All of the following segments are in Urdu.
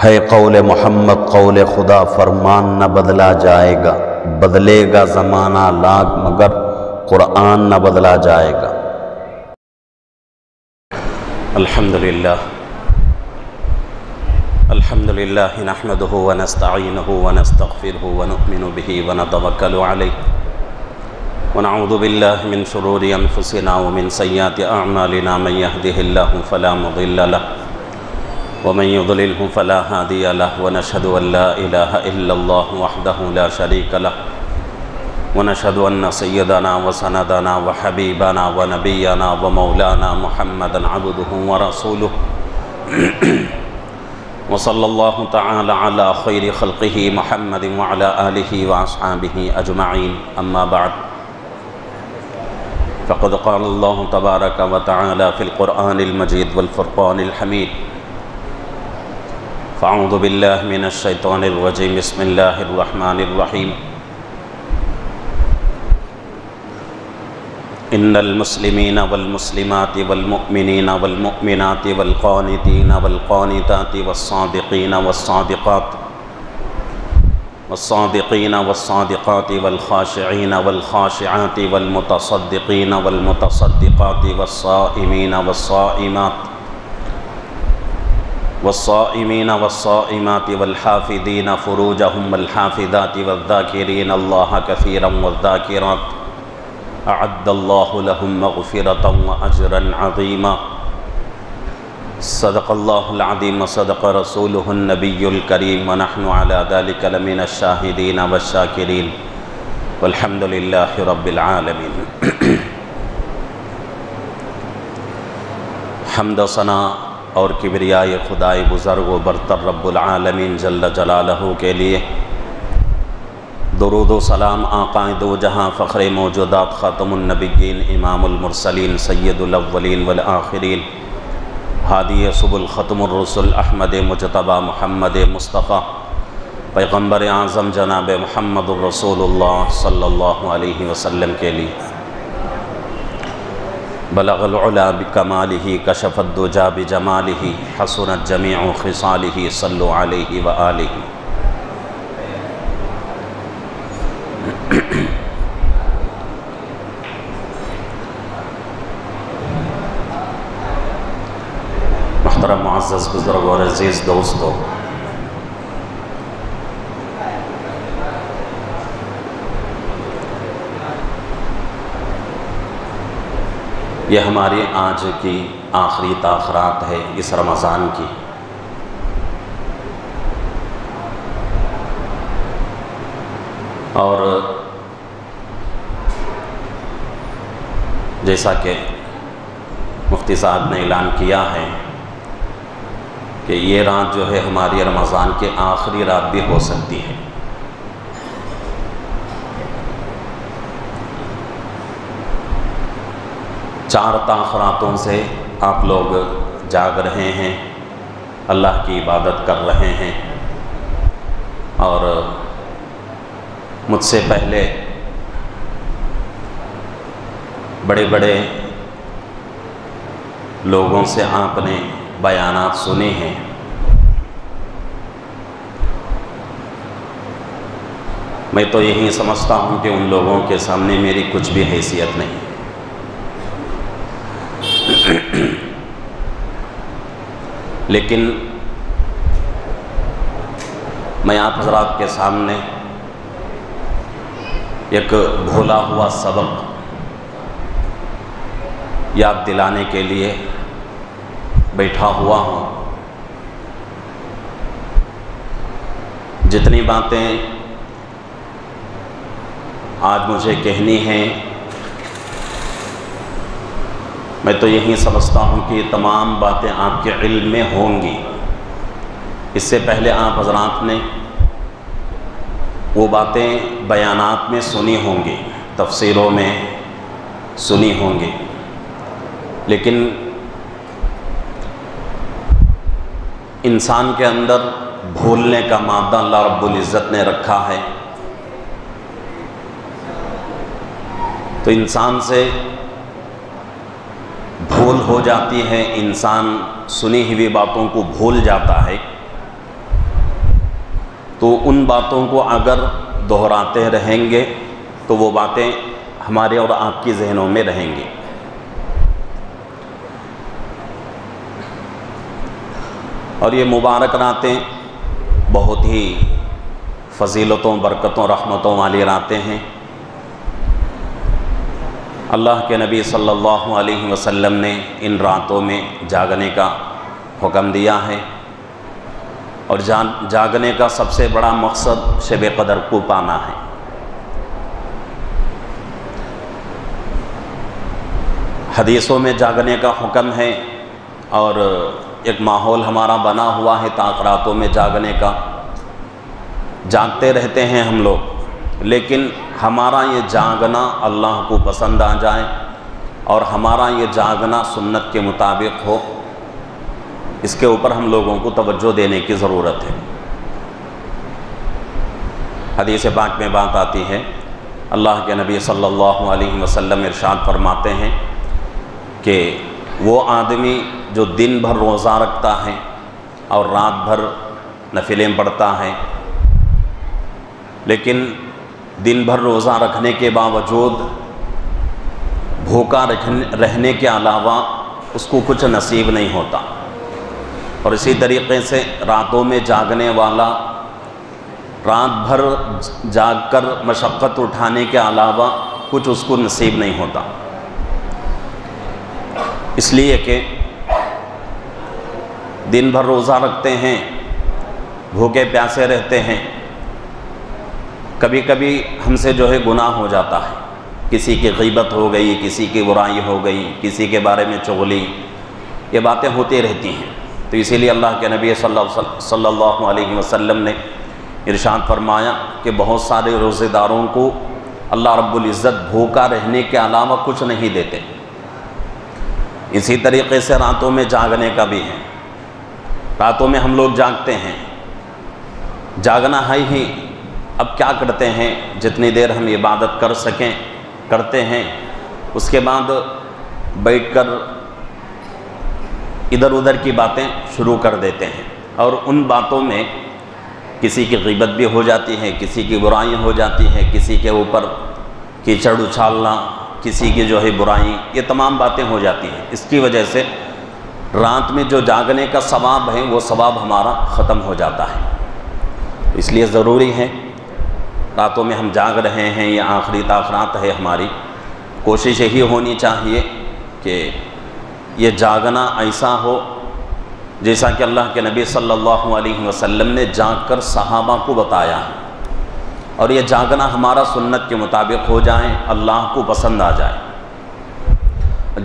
ہے قول محمد قول خدا فرمان نہ بدلا جائے گا، بدلے گا زمانہ لاکھ مگر قرآن نہ بدلا جائے گا۔ الحمدللہ الحمدللہ نحمدہ ونستعینہ ونستغفرہ ونؤمن بہ ونتوکل علیہ ونعوذ باللہ من شرور انفسنا ومن سیئات اعمالنا من یہدہ اللہ فلا مضل لہ ومن يضلله فلا هادي له ونشهد أن لا إله إلا الله وحده لا شريك له ونشهد أن سيدنا وسندنا وحبيبنا ونبينا ومولانا محمدا عبده ورسوله وصلى الله تعالى على خير خلقه محمد وعلى آله وأصحابه أجمعين أما بعد فقد قال الله تبارك وتعالى في القرآن المجيد والفرقان الحميد فأعوذ بالله من الشيطان الرجيم بسم الله الرحمن الرحيم إن المسلمين والمسلمات والمؤمنين والمؤمنات والقانتين والقانتات والصادقين والصادقات والصادقين والصادقات والخاشعين والخاشعات والمتصدقين والمتصدقات والصائمين والصائمات والصائمين والصائمات والحافظين فروجهم والحافظات والذاكرين الله كثيرا والذاكرات أعد الله لهم مغفرة وأجرا عظيما صدق الله العظيم وصدق رسوله النبي الكريم ونحن على ذلك لمن الشاهدين والشاكرين والحمد لله رب العالمين۔ حمد و ثنا اور کبریائے خدائے بزرگ و برتر رب العالمین جل جلالہ کے لیے، درود و سلام آقا دو جہاں فخر موجودات خاتم النبیین امام المرسلین سید الاولین والآخرین ہادی سبل ختم الرسل احمد مجتبی محمد مصطفیٰ پیغمبر اعظم جناب محمد الرسول اللہ صلی اللہ علیہ وسلم کے لیے، بلغ العلا بکمالہ کشف الدجا بجمالہ حسنت جمیع خصالہ صلو علیہ وآلہ۔ محترم معزز بزرگ اور عزیز دوستو، یہ ہماری آج کی آخری تاخرات ہے اس رمضان کی، اور جیسا کہ مفتی صاحب نے اعلان کیا ہے کہ یہ رات جو ہے ہماری رمضان کے آخری رات بھی ہو سکتی ہے۔ چار تاخراتوں سے آپ لوگ جاگ رہے ہیں، اللہ کی عبادت کر رہے ہیں، اور مجھ سے پہلے بڑے بڑے لوگوں سے آپ نے بیانات سنے ہیں۔ میں تو یہی سمجھتا ہوں کہ ان لوگوں کے سامنے میری کچھ بھی حیثیت نہیں، لیکن میں آپ حضرات کے سامنے ایک بھولا ہوا سبق یاد دلانے کے لیے بیٹھا ہوا ہوں۔ جتنی باتیں آج مجھے کہنی ہیں، میں تو یہی سمجھتا ہوں کہ یہ تمام باتیں آپ کے علم میں ہوں گی۔ اس سے پہلے آپ حضرات نے وہ باتیں بیانات میں سنی ہوں گی، تفسیروں میں سنی ہوں گی، لیکن انسان کے اندر بھولنے کا مادہ اللہ رب العزت نے رکھا ہے، تو انسان سے بھول ہو جاتی ہے، انسان سنی ہوئی باتوں کو بھول جاتا ہے، تو ان باتوں کو اگر دہراتے رہیں گے تو وہ باتیں ہمارے اور آپ کے ذہنوں میں رہیں گی۔ اور یہ مبارک راتیں بہت ہی فضیلتوں، برکتوں، رحمتوں والی راتیں ہیں۔ اللہ کے نبی صلی اللہ علیہ وسلم نے ان راتوں میں جاگنے کا حکم دیا ہے، اور جاگنے کا سب سے بڑا مقصد شب قدر کو پانا ہے۔ حدیثوں میں جاگنے کا حکم ہے، اور ایک ماحول ہمارا بنا ہوا ہے راتوں میں جاگنے کا۔ جاگتے رہتے ہیں ہم لوگ، لیکن ہمارا یہ جاگنا اللہ کو پسند آ جائے اور ہمارا یہ جاگنا سنت کے مطابق ہو، اس کے اوپر ہم لوگوں کو توجہ دینے کی ضرورت ہے۔ حدیث پاک میں بات آتی ہے، اللہ کے نبی صلی اللہ علیہ وسلم ارشاد فرماتے ہیں کہ وہ آدمی جو دن بھر روزہ رکھتا ہے اور رات بھر نفلیں پڑھتا ہے، لیکن دن بھر روزہ رکھنے کے باوجود بھوکا رہنے کے علاوہ اس کو کچھ نصیب نہیں ہوتا، اور اسی طریقے سے راتوں میں جاگنے والا رات بھر جاگ کر مشقت اٹھانے کے علاوہ کچھ اس کو نصیب نہیں ہوتا، اس لیے کہ دن بھر روزہ رکھتے ہیں، بھوکے پیاسے رہتے ہیں، کبھی کبھی ہم سے جو ہے گناہ ہو جاتا ہے، کسی کی غیبت ہو گئی، کسی کی برائی ہو گئی، کسی کے بارے میں چغلی، یہ باتیں ہوتی رہتی ہیں۔ تو اسی لیے اللہ کے نبی صلی اللہ علیہ وسلم نے ارشاد فرمایا کہ بہت سارے روزے داروں کو اللہ رب العزت بھوکا رہنے کے علاوہ کچھ نہیں دیتے۔ اسی طریقے سے راتوں میں جاگنے کا بھی ہے، راتوں میں ہم لوگ جاگتے ہیں، جاگنا ہے ہی، اب کیا کرتے ہیں، جتنی دیر ہم عبادت کر سکیں کرتے ہیں، اس کے بعد بیٹھ کر ادھر ادھر کی باتیں شروع کر دیتے ہیں، اور ان باتوں میں کسی کی غیبت بھی ہو جاتی ہے، کسی کی برائی ہو جاتی ہے، کسی کے اوپر کیچڑ اچھالنا، کسی کی جو ہے برائی، یہ تمام باتیں ہو جاتی ہیں۔ اس کی وجہ سے رات میں جو جاگنے کا ثواب ہے وہ ثواب ہمارا ختم ہو جاتا ہے۔ اس لیے ضروری ہے، راتوں میں ہم جاگ رہے ہیں، یہ آخری تاخرات ہے ہماری، کوشش یہی ہونی چاہیے کہ یہ جاگنا ایسا ہو جیسا کہ اللہ کے نبی صلی اللہ علیہ وسلم نے جاگ کر صحابہ کو بتایا ہے، اور یہ جاگنا ہمارا سنت کے مطابق ہو جائے، اللہ کو پسند آ جائے۔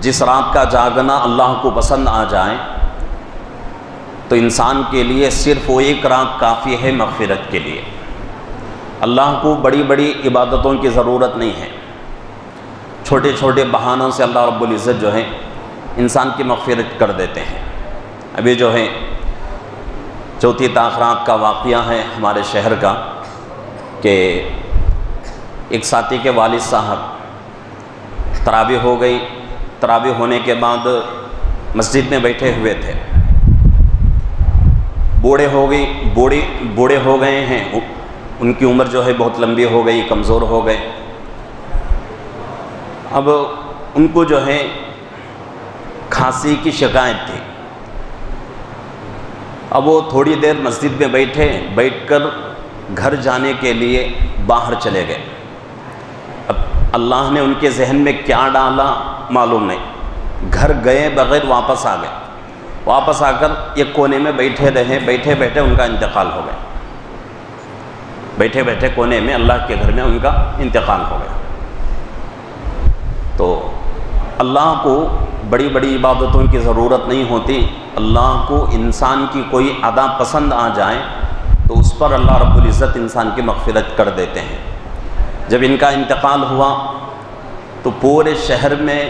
جس رات کا جاگنا اللہ کو پسند آ جائے تو انسان کے لیے صرف وہ ایک رات کافی ہے مغفرت کے لیے۔ اللہ کو بڑی بڑی عبادتوں کی ضرورت نہیں ہے، چھوٹے چھوٹے بہانوں سے اللہ رب العزت جو ہے انسان کی مغفرت کر دیتے ہیں۔ ابھی جو ہے چوتھی تاخرات کا واقعہ ہے ہمارے شہر کا، کہ ایک ساتھی کے والد صاحب تراویح ہو گئی، تراویح ہونے کے بعد مسجد میں بیٹھے ہوئے تھے، بوڑھے ہو گئے ہیں، ان کی عمر جو ہے بہت لمبی ہو گئی، کمزور ہو گئے۔ اب ان کو جو ہے کھانسی کی شکایت تھی، اب وہ تھوڑی دیر مسجد میں بیٹھ کر گھر جانے کے لیے باہر چلے گئے۔ اب اللہ نے ان کے ذہن میں کیا ڈالا معلوم نہیں، گھر گئے بغیر واپس آ گئے، واپس آ کر ایک کونے میں بیٹھے رہے، بیٹھے بیٹھے ان کا انتقال ہو گیا، بیٹھے بیٹھے کونے میں اللہ کے گھر میں ان کا انتقال ہو گیا۔ تو اللہ کو بڑی بڑی عبادتوں کی ضرورت نہیں ہوتی، اللہ کو انسان کی کوئی ادا پسند آ جائے تو اس پر اللہ رب العزت انسان کی مغفرت کر دیتے ہیں۔ جب ان کا انتقال ہوا تو پورے شہر میں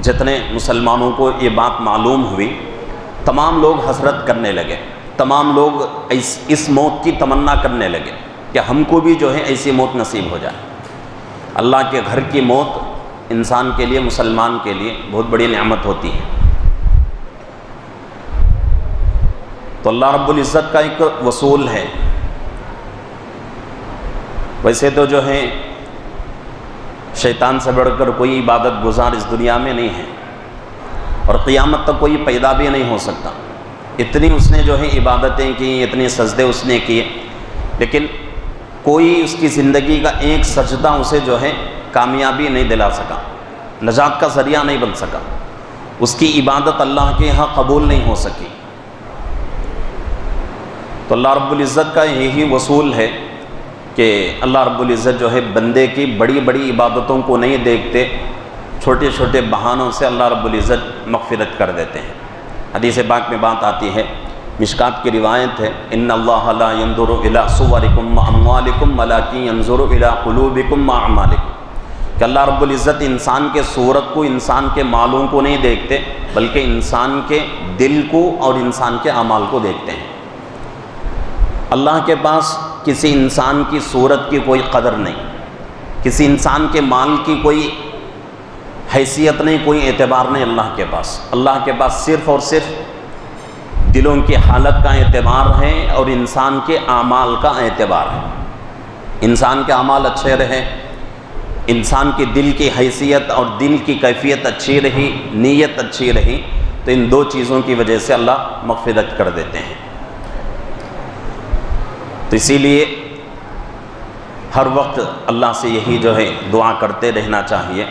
جتنے مسلمانوں کو یہ بات معلوم ہوئی، تمام لوگ حسرت کرنے لگے، تمام لوگ اس موت کی تمنا کرنے لگے کہ ہم کو بھی جو ہے ایسی موت نصیب ہو جائے۔ اللہ کے گھر کی موت انسان کے لیے، مسلمان کے لیے بہت بڑی نعمت ہوتی ہے۔ تو اللہ رب العزت کا ایک وصول ہے ویسے تو جو ہے شیطان سے بڑھ کر کوئی عبادت گزار اس دنیا میں نہیں ہے، اور قیامت تک کوئی پیدا بھی نہیں ہو سکتا۔ اتنی اس نے جو ہے عبادتیں کی، اتنے سجدے اس نے کیے، لیکن کوئی اس کی زندگی کا ایک سجدہ اسے جو ہے کامیابی نہیں دلا سکا، نجات کا ذریعہ نہیں بن سکا، اس کی عبادت اللہ کے ہاں قبول نہیں ہو سکی۔ تو اللہ رب العزت کا یہی وصول ہے کہ اللہ رب العزت جو ہے بندے کی بڑی بڑی عبادتوں کو نہیں دیکھتے، چھوٹے چھوٹے بہانوں سے اللہ رب العزت مغفرت کر دیتے ہیں۔ حدیث پاک میں بات آتی ہے، مشکات کی روایت ہے، ان اللہ لا ينظر الى صورکم واموالکم ولکن ينظر الى قلوبکم واعمالکم، کہ اللہ رب العزت انسان کے صورت کو، انسان کے مالوں کو نہیں دیکھتے، بلکہ انسان کے دل کو اور انسان کے اعمال کو دیکھتے ہیں۔ اللہ کے پاس کسی انسان کی صورت کی کوئی قدر نہیں، کسی انسان کے مال کی کوئی حیثیت نہیں، کوئی اعتبار نہیں اللہ کے پاس۔ اللہ کے پاس صرف اور صرف دلوں کی حالت کا اعتبار ہے اور انسان کے اعمال کا اعتبار ہے۔ انسان کے اعمال اچھے رہے، انسان کی دل کی حیثیت اور دل کی کیفیت اچھی رہی، نیت اچھی رہی، تو ان دو چیزوں کی وجہ سے اللہ مغفرت کر دیتے ہیں۔ تو اسی لیے ہر وقت اللہ سے یہی جو ہے دعا کرتے رہنا چاہیے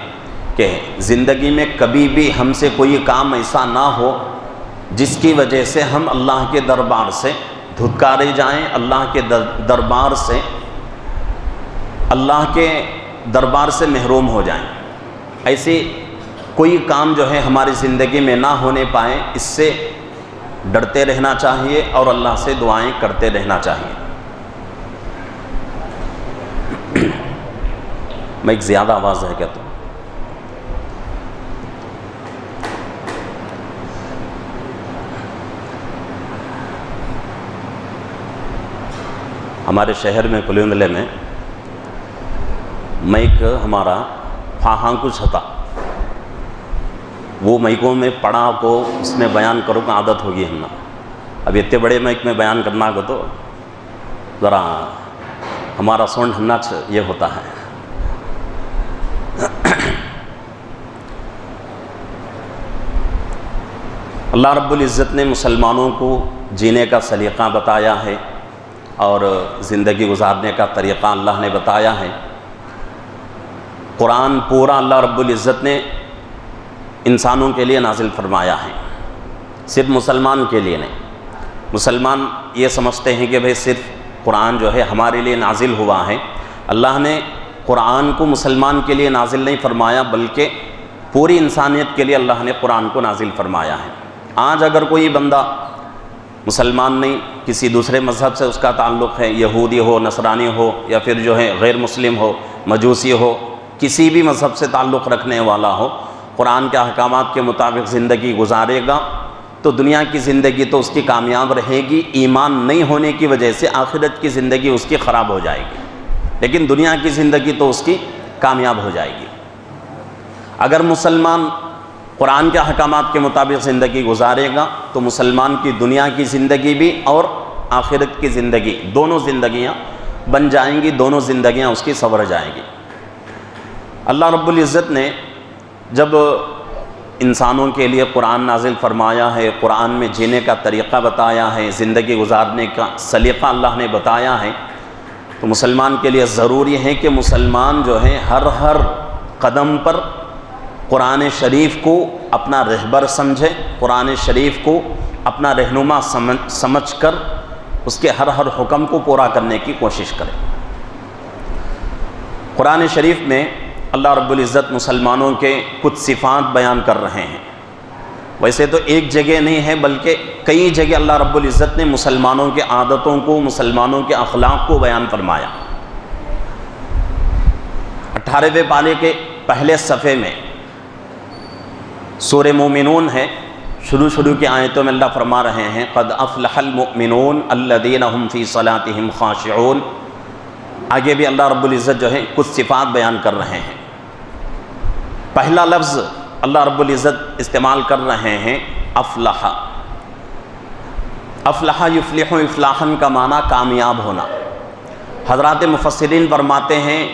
کہ زندگی میں کبھی بھی ہم سے کوئی کام ایسا نہ ہو جس کی وجہ سے ہم اللہ کے دربار سے دھتکارے جائیں، اللہ کے دربار سے، اللہ کے دربار سے محروم ہو جائیں۔ ایسی کوئی کام جو ہے ہماری زندگی میں نہ ہونے پائے، اس سے ڈرتے رہنا چاہیے اور اللہ سے دعائیں کرتے رہنا چاہیے۔ میں ایک زیادہ آواز ہے کیا تو ہمارے شہر میں پلیندلے میں مائک ہمارا ہاں کچھ تھا، وہ مائکوں میں پڑھا کو اس میں بیان کرو کا عادت ہوگی ہمنا۔ اب اتنے بڑے مائک میں بیان کرنا کو تو ذرا ہمارا ساؤنڈ ہمنا یہ ہوتا ہے۔ اللہ رب العزت نے مسلمانوں کو جینے کا سلیقہ بتایا ہے اور زندگی گزارنے کا طریقہ اللہ نے بتایا ہے۔ قرآن پورا اللہ رب العزت نے انسانوں کے لیے نازل فرمایا ہے، صرف مسلمان کے لیے نہیں۔ مسلمان یہ سمجھتے ہیں کہ بھئی صرف قرآن جو ہے ہمارے لیے نازل ہوا ہے۔ اللہ نے قرآن کو مسلمان کے لیے نازل نہیں فرمایا، بلکہ پوری انسانیت کے لیے اللہ نے قرآن کو نازل فرمایا ہے۔ آج اگر کوئی بندہ مسلمان نہیں، کسی دوسرے مذہب سے اس کا تعلق ہے، یہودی ہو، نصرانی ہو، یا پھر جو ہے غیر مسلم ہو، مجوسی ہو، کسی بھی مذہب سے تعلق رکھنے والا ہو، قرآن کے احکامات کے مطابق زندگی گزارے گا تو دنیا کی زندگی تو اس کی کامیاب رہے گی، ایمان نہیں ہونے کی وجہ سے آخرت کی زندگی اس کی خراب ہو جائے گی، لیکن دنیا کی زندگی تو اس کی کامیاب ہو جائے گی۔ اگر مسلمان قرآن کے احکامات کے مطابق زندگی گزارے گا تو مسلمان کی دنیا کی زندگی بھی اور آخرت کی زندگی دونوں زندگیاں بن جائیں گی، دونوں زندگیاں اس کی سنور جائیں گی۔ اللہ رب العزت نے جب انسانوں کے لیے قرآن نازل فرمایا ہے، قرآن میں جینے کا طریقہ بتایا ہے، زندگی گزارنے کا سلیقہ اللہ نے بتایا ہے، تو مسلمان کے لیے ضروری ہے کہ مسلمان جو ہے ہر قدم پر قرآن شریف کو اپنا رہبر سمجھے، قرآن شریف کو اپنا رہنما سمجھ کر اس کے ہر حکم کو پورا کرنے کی کوشش کرے۔ قرآن شریف میں اللہ رب العزت مسلمانوں کے کچھ صفات بیان کر رہے ہیں۔ ویسے تو ایک جگہ نہیں ہے بلکہ کئی جگہ اللہ رب العزت نے مسلمانوں کے عادتوں کو، مسلمانوں کے اخلاق کو بیان فرمایا۔ 18ویں پارے کے پہلے صفحے میں سورہ مومنون ہے، شروع کی آیتوں میں اللہ فرما رہے ہیں قد افلح المؤمنون الذین هم فی صلاتهم خاشعون۔ آگے بھی اللہ رب العزت جو ہے کچھ صفات بیان کر رہے ہیں۔ پہلا لفظ اللہ رب العزت استعمال کر رہے ہیں افلح۔ افلح یفلح افلاحاً کا معنی کامیاب ہونا۔ حضرات مفسرین فرماتے ہیں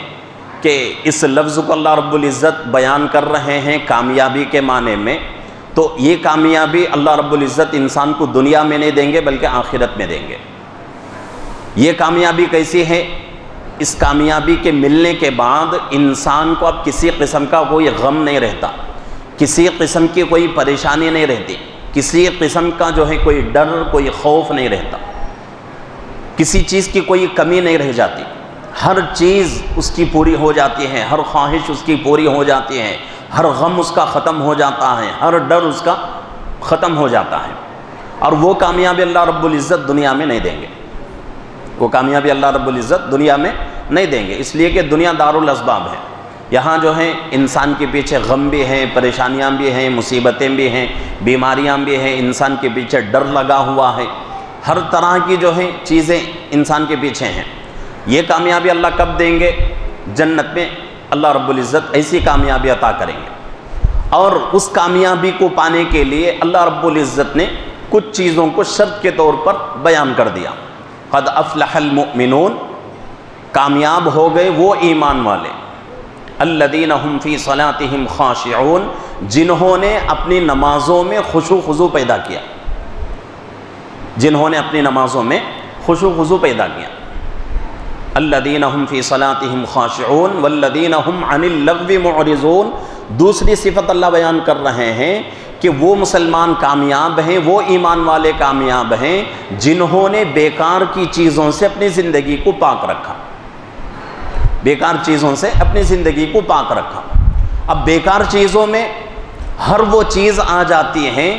کہ اس لفظ کو اللہ رب العزت بیان کر رہے ہیں کامیابی کے معنی میں، تو یہ کامیابی اللہ رب العزت انسان کو دنیا میں نہیں دیں گے بلکہ آخرت میں دیں گے۔ یہ کامیابی کیسی ہے؟ اس کامیابی کے ملنے کے بعد انسان کو اب کسی قسم کا کوئی غم نہیں رہتا، کسی قسم کی کوئی پریشانی نہیں رہتی، کسی قسم کا جو ہے کوئی ڈر، کوئی خوف نہیں رہتا، کسی چیز کی کوئی کمی نہیں رہ جاتی، ہر چیز اس کی پوری ہو جاتی ہے، ہر خواہش اس کی پوری ہو جاتی ہے، ہر غم اس کا ختم ہو جاتا ہے، ہر ڈر اس کا ختم ہو جاتا ہے۔ اور وہ کامیابی اللہ رب العزت دنیا میں نہیں دیں گے، وہ کامیابی اللہ رب العزت دنیا میں نہیں دیں گے، اس لیے کہ دنیا دار الاسباب ہے۔ یہاں جو ہے انسان کے پیچھے غم بھی ہیں، پریشانیاں بھی ہیں، مصیبتیں بھی ہیں، بیماریاں بھی ہیں، انسان کے پیچھے ڈر لگا ہوا ہے، ہر طرح کی جو ہے چیزیں انسان کے پیچھے ہیں۔ یہ کامیابی اللہ کب دیں گے؟ جنت میں اللہ رب العزت ایسی کامیابی عطا کریں گے، اور اس کامیابی کو پانے کے لیے اللہ رب العزت نے کچھ چیزوں کو شرط کے طور پر بیان کر دیا۔ قد افلح المؤمنون، کامیاب ہو گئے وہ ایمان والے، الذین هم فی صلاتهم خاشعون، جنہوں نے اپنی نمازوں میں خشوع خضوع پیدا کیا، جنہوں نے اپنی نمازوں میں خشوع خضوع پیدا کیا۔ الذین هم فی صلاتهم خاشعون والذین هم عن اللغو معرضون، دوسری صفت اللہ بیان کر رہے ہیں کہ وہ مسلمان کامیاب ہیں، وہ ایمان والے کامیاب ہیں جنہوں نے بیکار کی چیزوں سے اپنی زندگی کو پاک رکھا، بیکار چیزوں سے اپنی زندگی کو پاک رکھا۔ اب بیکار چیزوں میں ہر وہ چیز آ جاتی ہے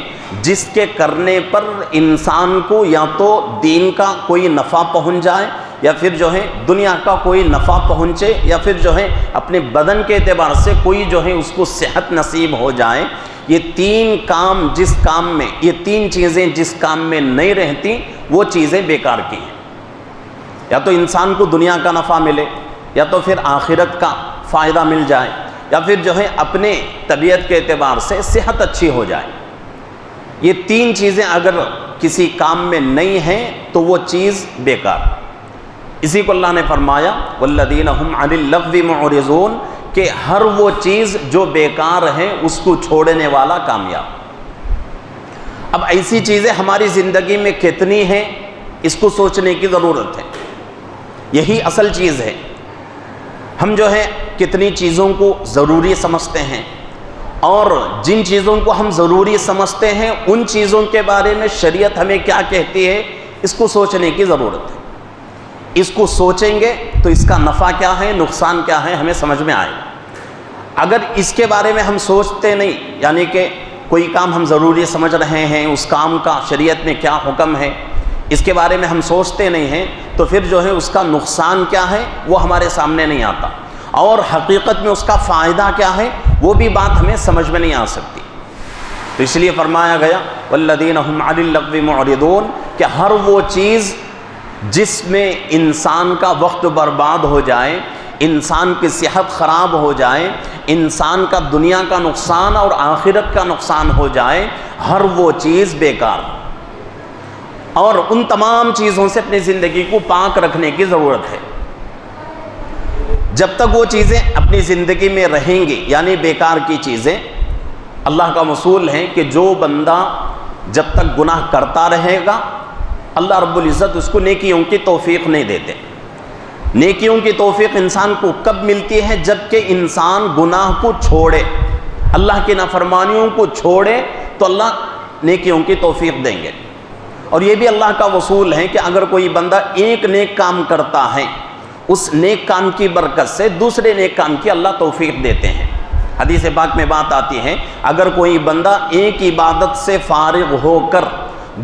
جس کے کرنے پر انسان کو یا تو دین کا کوئی نفع پہنچ جائے، یا پھر جو ہے دنیا کا کوئی نفع پہنچے، یا پھر جو ہے اپنے بدن کے اعتبار سے کوئی جو ہے اس کو صحت نصیب ہو جائے۔ یہ تین کام جس کام میں، یہ تین چیزیں جس کام میں نہیں رہتی وہ چیزیں بیکار کی ہیں۔ یا تو انسان کو دنیا کا نفع ملے، یا تو پھر آخرت کا فائدہ مل جائے، یا پھر جو ہے اپنے طبیعت کے اعتبار سے صحت اچھی ہو جائے۔ یہ تین چیزیں اگر کسی کام میں نہیں ہیں تو وہ چیز بیکار۔ اسی کو اللہ نے فرمایا والذین هم عن اللغو معرضون، کہ ہر وہ چیز جو بیکار ہے اس کو چھوڑنے والا کامیاب۔ اب ایسی چیزیں ہماری زندگی میں کتنی ہیں اس کو سوچنے کی ضرورت ہے، یہی اصل چیز ہے۔ ہم جو ہے کتنی چیزوں کو ضروری سمجھتے ہیں، اور جن چیزوں کو ہم ضروری سمجھتے ہیں ان چیزوں کے بارے میں شریعت ہمیں کیا کہتی ہے اس کو سوچنے کی ضرورت ہے۔ اس کو سوچیں گے تو اس کا نفع کیا ہے، نقصان کیا ہے، ہمیں سمجھ میں آئے گا۔ اگر اس کے بارے میں ہم سوچتے نہیں، یعنی کہ کوئی کام ہم ضروری سمجھ رہے ہیں، اس کام کا شریعت میں کیا حکم ہے اس کے بارے میں ہم سوچتے نہیں ہیں، تو پھر جو ہے اس کا نقصان کیا ہے وہ ہمارے سامنے نہیں آتا، اور حقیقت میں اس کا فائدہ کیا ہے وہ بھی بات ہمیں سمجھ میں نہیں آ سکتی۔ تو اس لیے فرمایا گیا والذین هم عن اللغو معرضون، کہ ہر وہ چیز جس میں انسان کا وقت برباد ہو جائے، انسان کی صحت خراب ہو جائے، انسان کا دنیا کا نقصان اور آخرت کا نقصان ہو جائے، ہر وہ چیز بیکار، اور ان تمام چیزوں سے اپنی زندگی کو پاک رکھنے کی ضرورت ہے۔ جب تک وہ چیزیں اپنی زندگی میں رہیں گی، یعنی بیکار کی چیزیں، اللہ کا اصول ہے کہ جو بندہ جب تک گناہ کرتا رہے گا اللہ رب العزت اس کو نیکیوں کی توفیق نہیں دیتے۔ نیکیوں کی توفیق انسان کو کب ملتی ہے؟ جب کہ انسان گناہ کو چھوڑے، اللہ کی نافرمانیوں کو چھوڑے تو اللہ نیکیوں کی توفیق دیں گے۔ اور یہ بھی اللہ کا اصول ہے کہ اگر کوئی بندہ ایک نیک کام کرتا ہے، اس نیک کام کی برکت سے دوسرے نیک کام کی اللہ توفیق دیتے ہیں۔ حدیث پاک میں بات آتی ہے اگر کوئی بندہ ایک عبادت سے فارغ ہو کر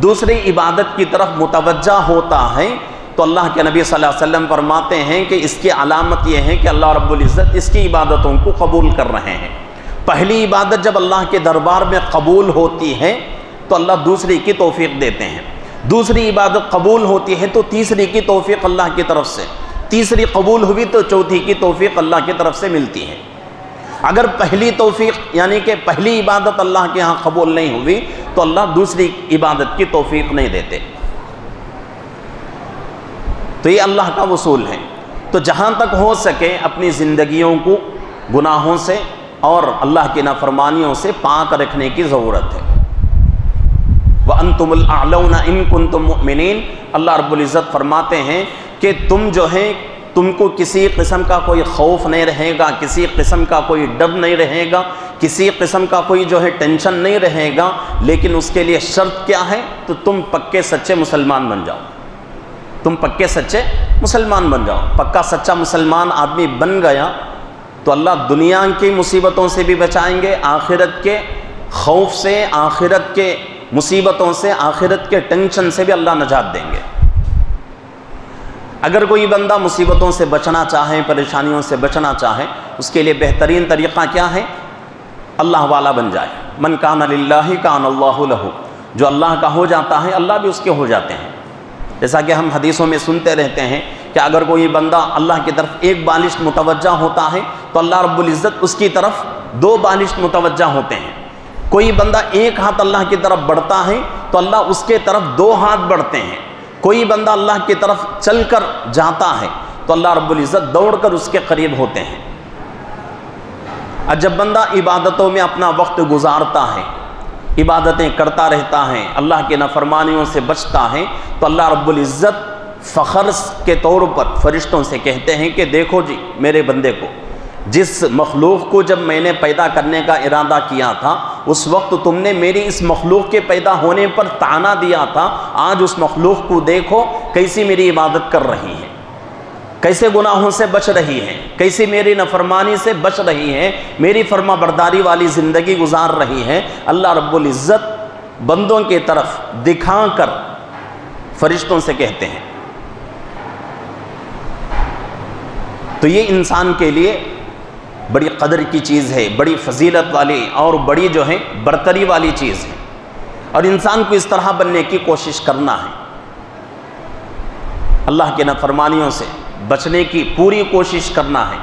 دوسری عبادت کی طرف متوجہ ہوتا ہے تو اللہ کے نبی صلی اللہ علیہ وسلم فرماتے ہیں کہ اس کی علامت یہ ہے کہ اللہ رب العزت اس کی عبادتوں کو قبول کر رہے ہیں۔ پہلی عبادت جب اللہ کے دربار میں قبول ہوتی ہے تو اللہ دوسری کی توفیق دیتے ہیں، دوسری عبادت قبول ہوتی ہے تو تیسری کی توفیق اللہ کی طرف سے، تیسری قبول ہوئی تو چوتھی کی توفیق اللہ کی طرف سے ملتی ہے۔ اگر پہلی توفیق یعنی کہ پہلی عبادت اللہ کے ہاں قبول نہیں ہوئی تو اللہ دوسری عبادت کی توفیق نہیں دیتے۔ تو یہ اللہ کا اصول ہے۔ تو جہاں تک ہو سکے اپنی زندگیوں کو گناہوں سے اور اللہ کی نافرمانیوں سے پاک رکھنے کی ضرورت ہے۔ وَأَنْتُمُ الْأَعْلَوْنَ إِن كُنتُم مُؤْمِنِينَ، اللہ رب العزت فرماتے ہیں کہ تم کو کسی قسم کا کوئی خوف نہیں رہے گا، کسی قسم کا کوئی ڈر نہیں رہے گا، کسی قسم کا کوئی ٹینشن نہیں رہے گا، لیکن اس کے لیے شرط کیا ہے؟ تو تم پکے سچے مسلمان بن جاؤ، تم پکے سچے مسلمان بن جاؤ۔ پکا سچا مسلمان آدمی بن گیا تو اللہ دنیا کی مصیبتوں سے بھی بچائیں گے، آخرت کے خوف سے، آخرت کے مصیبتوں سے، آخرت کے ٹینشن سے بھی اللہ نجات دیں گے۔ اگر کوئی بندہ مصیبتوں سے بچنا چاہے، پریشانیوں سے بچنا چاہے، اس کے لیے بہترین طریقہ کیا ہے؟ اللہ والا بن جائے۔ من کان للہ کان اللہ لہ، جو اللہ کا ہو جاتا ہے اللہ بھی اس کے ہو جاتے ہیں۔ جیسا کہ ہم حدیثوں میں سنتے رہتے ہیں کہ اگر کوئی بندہ اللہ کی طرف ایک بالشت متوجہ ہوتا ہے تو اللہ رب العزت اس کی طرف 2 بالشت متوجہ ہوتے ہیں۔ کوئی بندہ ایک ہاتھ اللہ کی طرف بڑھتا ہے تو اللہ اس کے طرف 2 ہاتھ بڑھتے ہیں۔ کوئی بندہ اللہ کی طرف چل کر جاتا ہے تو اللہ رب العزت دوڑ کر اس کے قریب ہوتے ہیں۔ اور جب بندہ عبادتوں میں اپنا وقت گزارتا ہے، عبادتیں کرتا رہتا ہے، اللہ کی نافرمانیوں سے بچتا ہے، تو اللہ رب العزت فخر کے طور پر فرشتوں سے کہتے ہیں کہ دیکھو جی میرے بندے کو، جس مخلوق کو جب میں نے پیدا کرنے کا ارادہ کیا تھا اس وقت تم نے میری اس مخلوق کے پیدا ہونے پر طعنہ دیا تھا، آج اس مخلوق کو دیکھو کیسی میری عبادت کر رہی ہے، کیسے گناہوں سے بچ رہی ہے، کیسی میری نافرمانی سے بچ رہی ہے، میری فرما برداری والی زندگی گزار رہی ہے۔ اللہ رب العزت بندوں کی طرف دکھا کر فرشتوں سے کہتے ہیں۔ تو یہ انسان کے لیے بڑی قدر کی چیز ہے، بڑی فضیلت والی اور بڑی برتری والی چیز ہے، اور انسان کو اس طرح بننے کی کوشش کرنا ہے، اللہ کے نافرمانیوں سے بچنے کی پوری کوشش کرنا ہے۔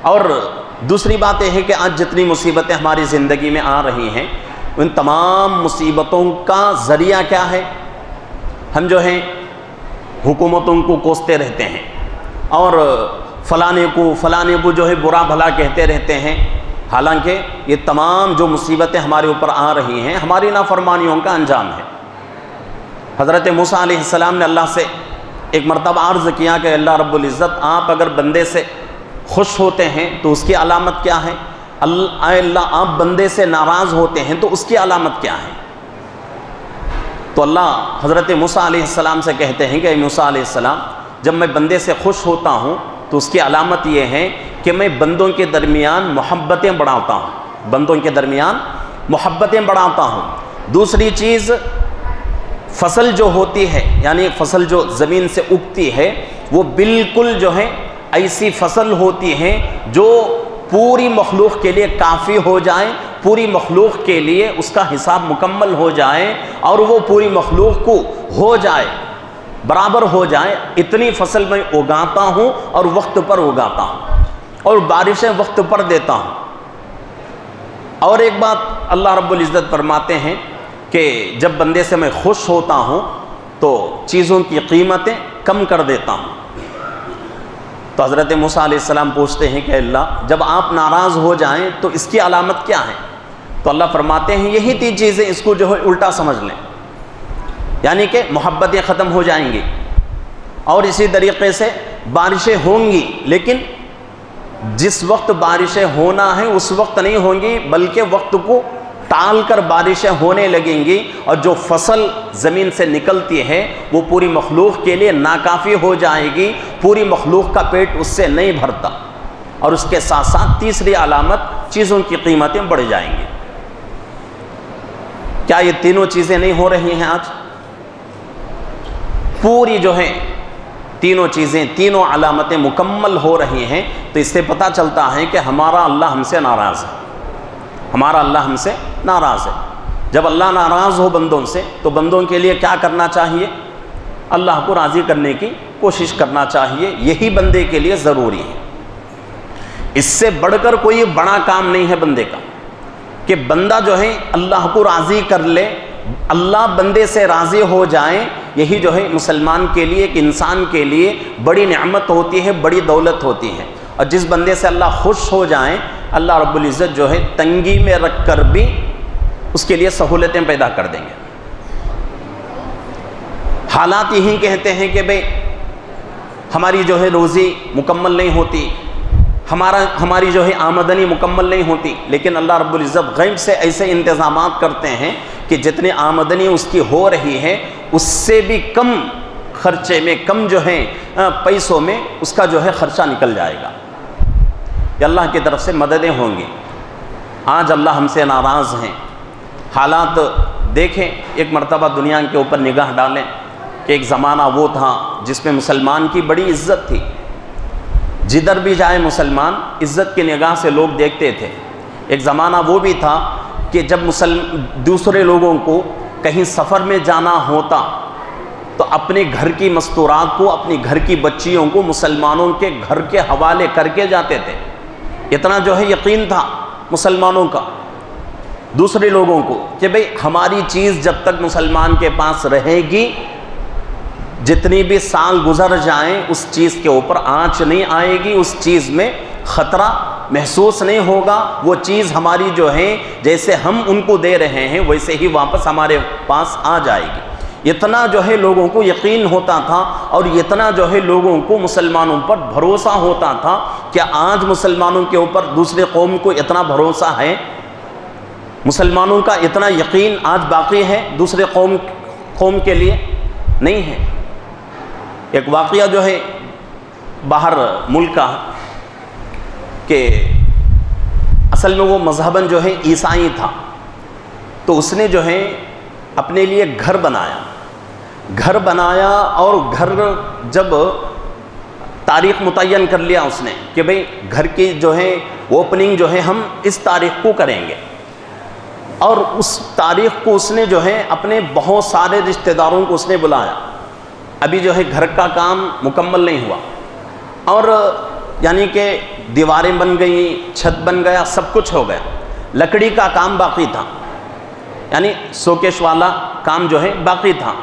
اور دوسری بات یہ ہے کہ آج جتنی مصیبتیں ہماری زندگی میں آ رہی ہیں ان تمام مصیبتوں کا ذریعہ کیا ہے؟ ہم حکومتوں کو کوستے رہتے ہیں اور فلانے کو برا بھلا کہتے رہتے ہیں، حالانکہ یہ تمام جو مصیبتیں ہمارے اوپر آ رہی ہیں ہماری نافرمانیوں کا انجام ہے۔ حضرت موسیٰ علیہ السلام نے اللہ سے ایک مرتبہ عرض کیا کہ اللہ رب العزت آپ اگر بندے سے خوش ہوتے ہیں تو اس کی علامت کیا ہے؟ اے اللہ آپ بندے سے ناراض ہوتے ہیں تو اس کی علامت کیا ہے؟ تو اللہ حضرت موسیٰ علیہ السلام سے کہتے ہیں کہ اے موسیٰ علیہ السلام جب میں بندے سے خوش ہوتا ہوں تو اس کی علامت یہ ہے کہ میں بندوں کے درمیان محبتیں بڑھاتا ہوں، بندوں کے درمیان محبتیں بڑھاتا ہوں۔ دوسری چیز فصل جو ہوتی ہے، یعنی فصل جو زمین سے اگتی ہے وہ بالکل ایسی فصل ہوتی ہے جو پوری مخلوق کے لیے کافی ہو جائے، پوری مخلوق کے لیے اس کا حساب مکمل ہو جائے اور وہ پوری مخلوق کو ہو جائے، برابر ہو جائے، اتنی فصل میں اگاتا ہوں اور وقت پر اگاتا ہوں اور بارشیں وقت پر دیتا ہوں۔ اور ایک بات اللہ رب العزت فرماتے ہیں کہ جب بندے سے میں خوش ہوتا ہوں تو چیزوں کی قیمتیں کم کر دیتا ہوں۔ تو حضرت موسیٰ علیہ السلام پوچھتے ہیں کہ اللہ جب آپ ناراض ہو جائیں تو اس کی علامت کیا ہے؟ تو اللہ فرماتے ہیں یہی 3 چیزیں، اس کو الٹا سمجھ لیں، یعنی کہ محبتیں ختم ہو جائیں گی اور اسی طریقے سے بارشیں ہوں گی، لیکن جس وقت بارشیں ہونا ہے اس وقت نہیں ہوں گی بلکہ وقت کو ٹال کر بارشیں ہونے لگیں گی، اور جو فصل زمین سے نکلتی ہے وہ پوری مخلوق کے لیے ناکافی ہو جائے گی، پوری مخلوق کا پیٹ اس سے نہیں بھرتا۔ اور اس کے ساتھ ساتھ تیسری علامت چیزوں کی قیمتیں بڑھ جائیں گی۔ کیا یہ تینوں چیزیں نہیں ہو رہی ہیں آج؟ پوری تینوں چیزیں، تینوں علامتیں مکمل ہو رہی ہیں، تو اس سے پتہ چلتا ہے کہ ہمارا اللہ ہم سے ناراض ہے، ہمارا اللہ ہم سے ناراض ہے۔ جب اللہ ناراض ہو بندوں سے تو بندوں کے لیے کیا کرنا چاہیے؟ اللہ کو راضی کرنے کی کوشش کرنا چاہیے، یہی بندے کے لیے ضروری ہے۔ اس سے بڑھ کر کوئی بڑا کام نہیں ہے بندے کا کہ بندہ اللہ کو راضی کر لے، اللہ بندے سے راضی ہو جائیں، یہی جو ہے مسلمان کے لیے، ایک انسان کے لیے بڑی نعمت ہوتی ہے، بڑی دولت ہوتی ہے۔ اور جس بندے سے اللہ خوش ہو جائیں، اللہ رب العزت جو ہے تنگی میں رکھ کر بھی اس کے لیے سہولتیں پیدا کر دیں گے۔ حالات یہی کہتے ہیں کہ بھئی ہماری جو ہے روزی مکمل نہیں ہوتی، ہماری جو ہے آمدنی مکمل نہیں ہوتی، لیکن اللہ رب العزت غیب سے ایسے انتظامات کرتے ہیں کہ جتنی آمدنی اس کی ہو رہی ہے اس سے بھی کم خرچے میں، کم جو ہے پیسوں میں اس کا جو ہے خرچہ نکل جائے گا۔ یہ اللہ کی طرف سے مددیں ہوں گی۔ آج اللہ ہم سے ناراض ہیں۔ حالات دیکھیں، ایک مرتبہ دنیا کے اوپر نگاہ ڈالیں کہ ایک زمانہ وہ تھا جس میں مسلمان کی بڑی عزت تھی، جدھر بھی جائے مسلمان عزت کی نگاہ سے لوگ دیکھتے تھے۔ ایک زمانہ وہ بھی تھا کہ جب دوسرے لوگوں کو کہیں سفر میں جانا ہوتا تو اپنے گھر کی مستورات کو، اپنی گھر کی بچیوں کو مسلمانوں کے گھر کے حوالے کر کے جاتے تھے۔ اتنا جو ہے یقین تھا مسلمانوں کا دوسرے لوگوں کو کہ بھئی ہماری چیز جب تک مسلمان کے پاس رہے گی، جتنی بھی سال گزر جائیں اس چیز کے اوپر آنچ نہیں آئے گی، اس چیز میں خطرہ محسوس نہیں ہوگا، وہ چیز ہماری جو ہے جیسے ہم ان کو دے رہے ہیں ویسے ہی واپس ہمارے پاس آ جائے گی۔ اتنا جو ہے لوگوں کو یقین ہوتا تھا، اور اتنا جو ہے لوگوں کو مسلمانوں پر بھروسہ ہوتا تھا کہ آج مسلمانوں کے اوپر دوسرے قوم کو اتنا بھروسہ ہے، مسلمانوں کا اتنا یقین آج باقی ہے دوسرے قوم کے لیے نہیں ہے۔ ایک واقعہ جو ہے باہر ملک کا کہ اصل میں وہ مذہباً جو ہے عیسائی تھا، تو اس نے جو ہے اپنے لیے گھر بنایا اور گھر جب تاریخ متعین کر لیا اس نے کہ بھئی گھر کی جو ہے اوپننگ جو ہے ہم اس تاریخ کو کریں گے، اور اس تاریخ کو اس نے جو ہے اپنے بہت سارے رشتہ داروں کو اس نے بلایا۔ ابھی جو ہے گھر کا کام مکمل نہیں ہوا، اور یعنی کہ دیواریں بن گئیں، چھت بن گیا، سب کچھ ہو گیا، لکڑی کا کام باقی تھا، یعنی سوکیش والا کام جو ہے باقی تھا۔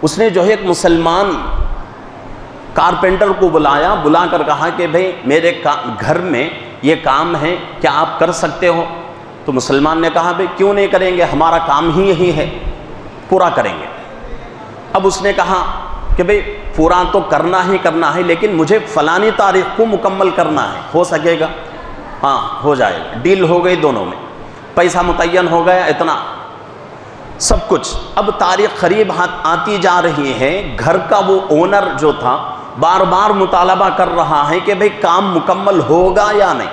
اس نے جو ہے ایک مسلمان کارپینٹر کو بلا کر کہا کہ بھئی میرے گھر میں یہ کام ہے، کیا آپ کر سکتے ہو؟ تو مسلمان نے کہا بھئی کیوں نہیں کریں گے، ہمارا کام ہی یہی ہے، پورا کریں گے۔ اب اس نے کہا کہ بھئی پورا تو کرنا ہے لیکن مجھے فلانی تاریخ کو مکمل کرنا ہے، ہو سکے گا؟ ہاں ہو جائے گا۔ ڈیل ہو گئی دونوں میں، پیسہ متعین ہو گیا، اتنا سب کچھ۔ اب تاریخ قریب آتی جا رہی ہے، گھر کا وہ اونر جو تھا بار بار مطالبہ کر رہا ہے کہ بھئی کام مکمل ہوگا یا نہیں،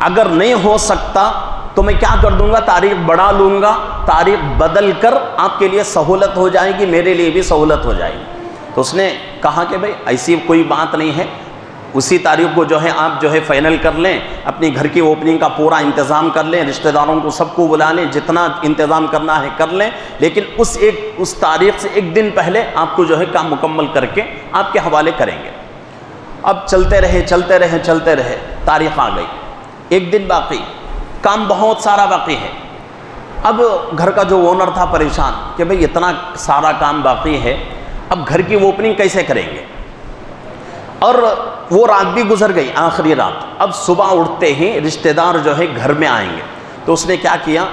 اگر نہیں ہو سکتا تو میں کیا کر دوں گا، تاریخ بڑھا لوں گا، تاریخ بدل کر آپ کے لیے سہولت ہو جائے گی، میرے لیے بھی سہولت ہو جائے گی۔ تو اس نے کہا کہ بھئی ایسی کوئی بات نہیں ہے، اسی تاریخ کو جو ہے آپ جو ہے فائنل کر لیں، اپنی گھر کی اوپننگ کا پورا انتظام کر لیں، رشتہ داروں کو سب کو بلا لیں، جتنا انتظام کرنا ہے کر لیں، لیکن اس تاریخ سے ایک دن پہلے آپ کو جو ہے کام مکمل کر کے آپ کے حوالے کریں گے۔ اب چلتے رہے، تاریخ آ گئی، ایک دن باقی، کام بہت سارا باقی ہے۔ اب گھر کا جو اونر تھا پریشان کہ بھئی اتنا سارا کام باقی ہے، اب گھر کی اوپننگ کیسے کریں گے؟ اور وہ رات بھی گزر گئی، آخری رات۔ اب صبح اٹھتے ہی رشتہ دار جو ہے گھر میں آئیں گے، تو اس نے کیا کیا،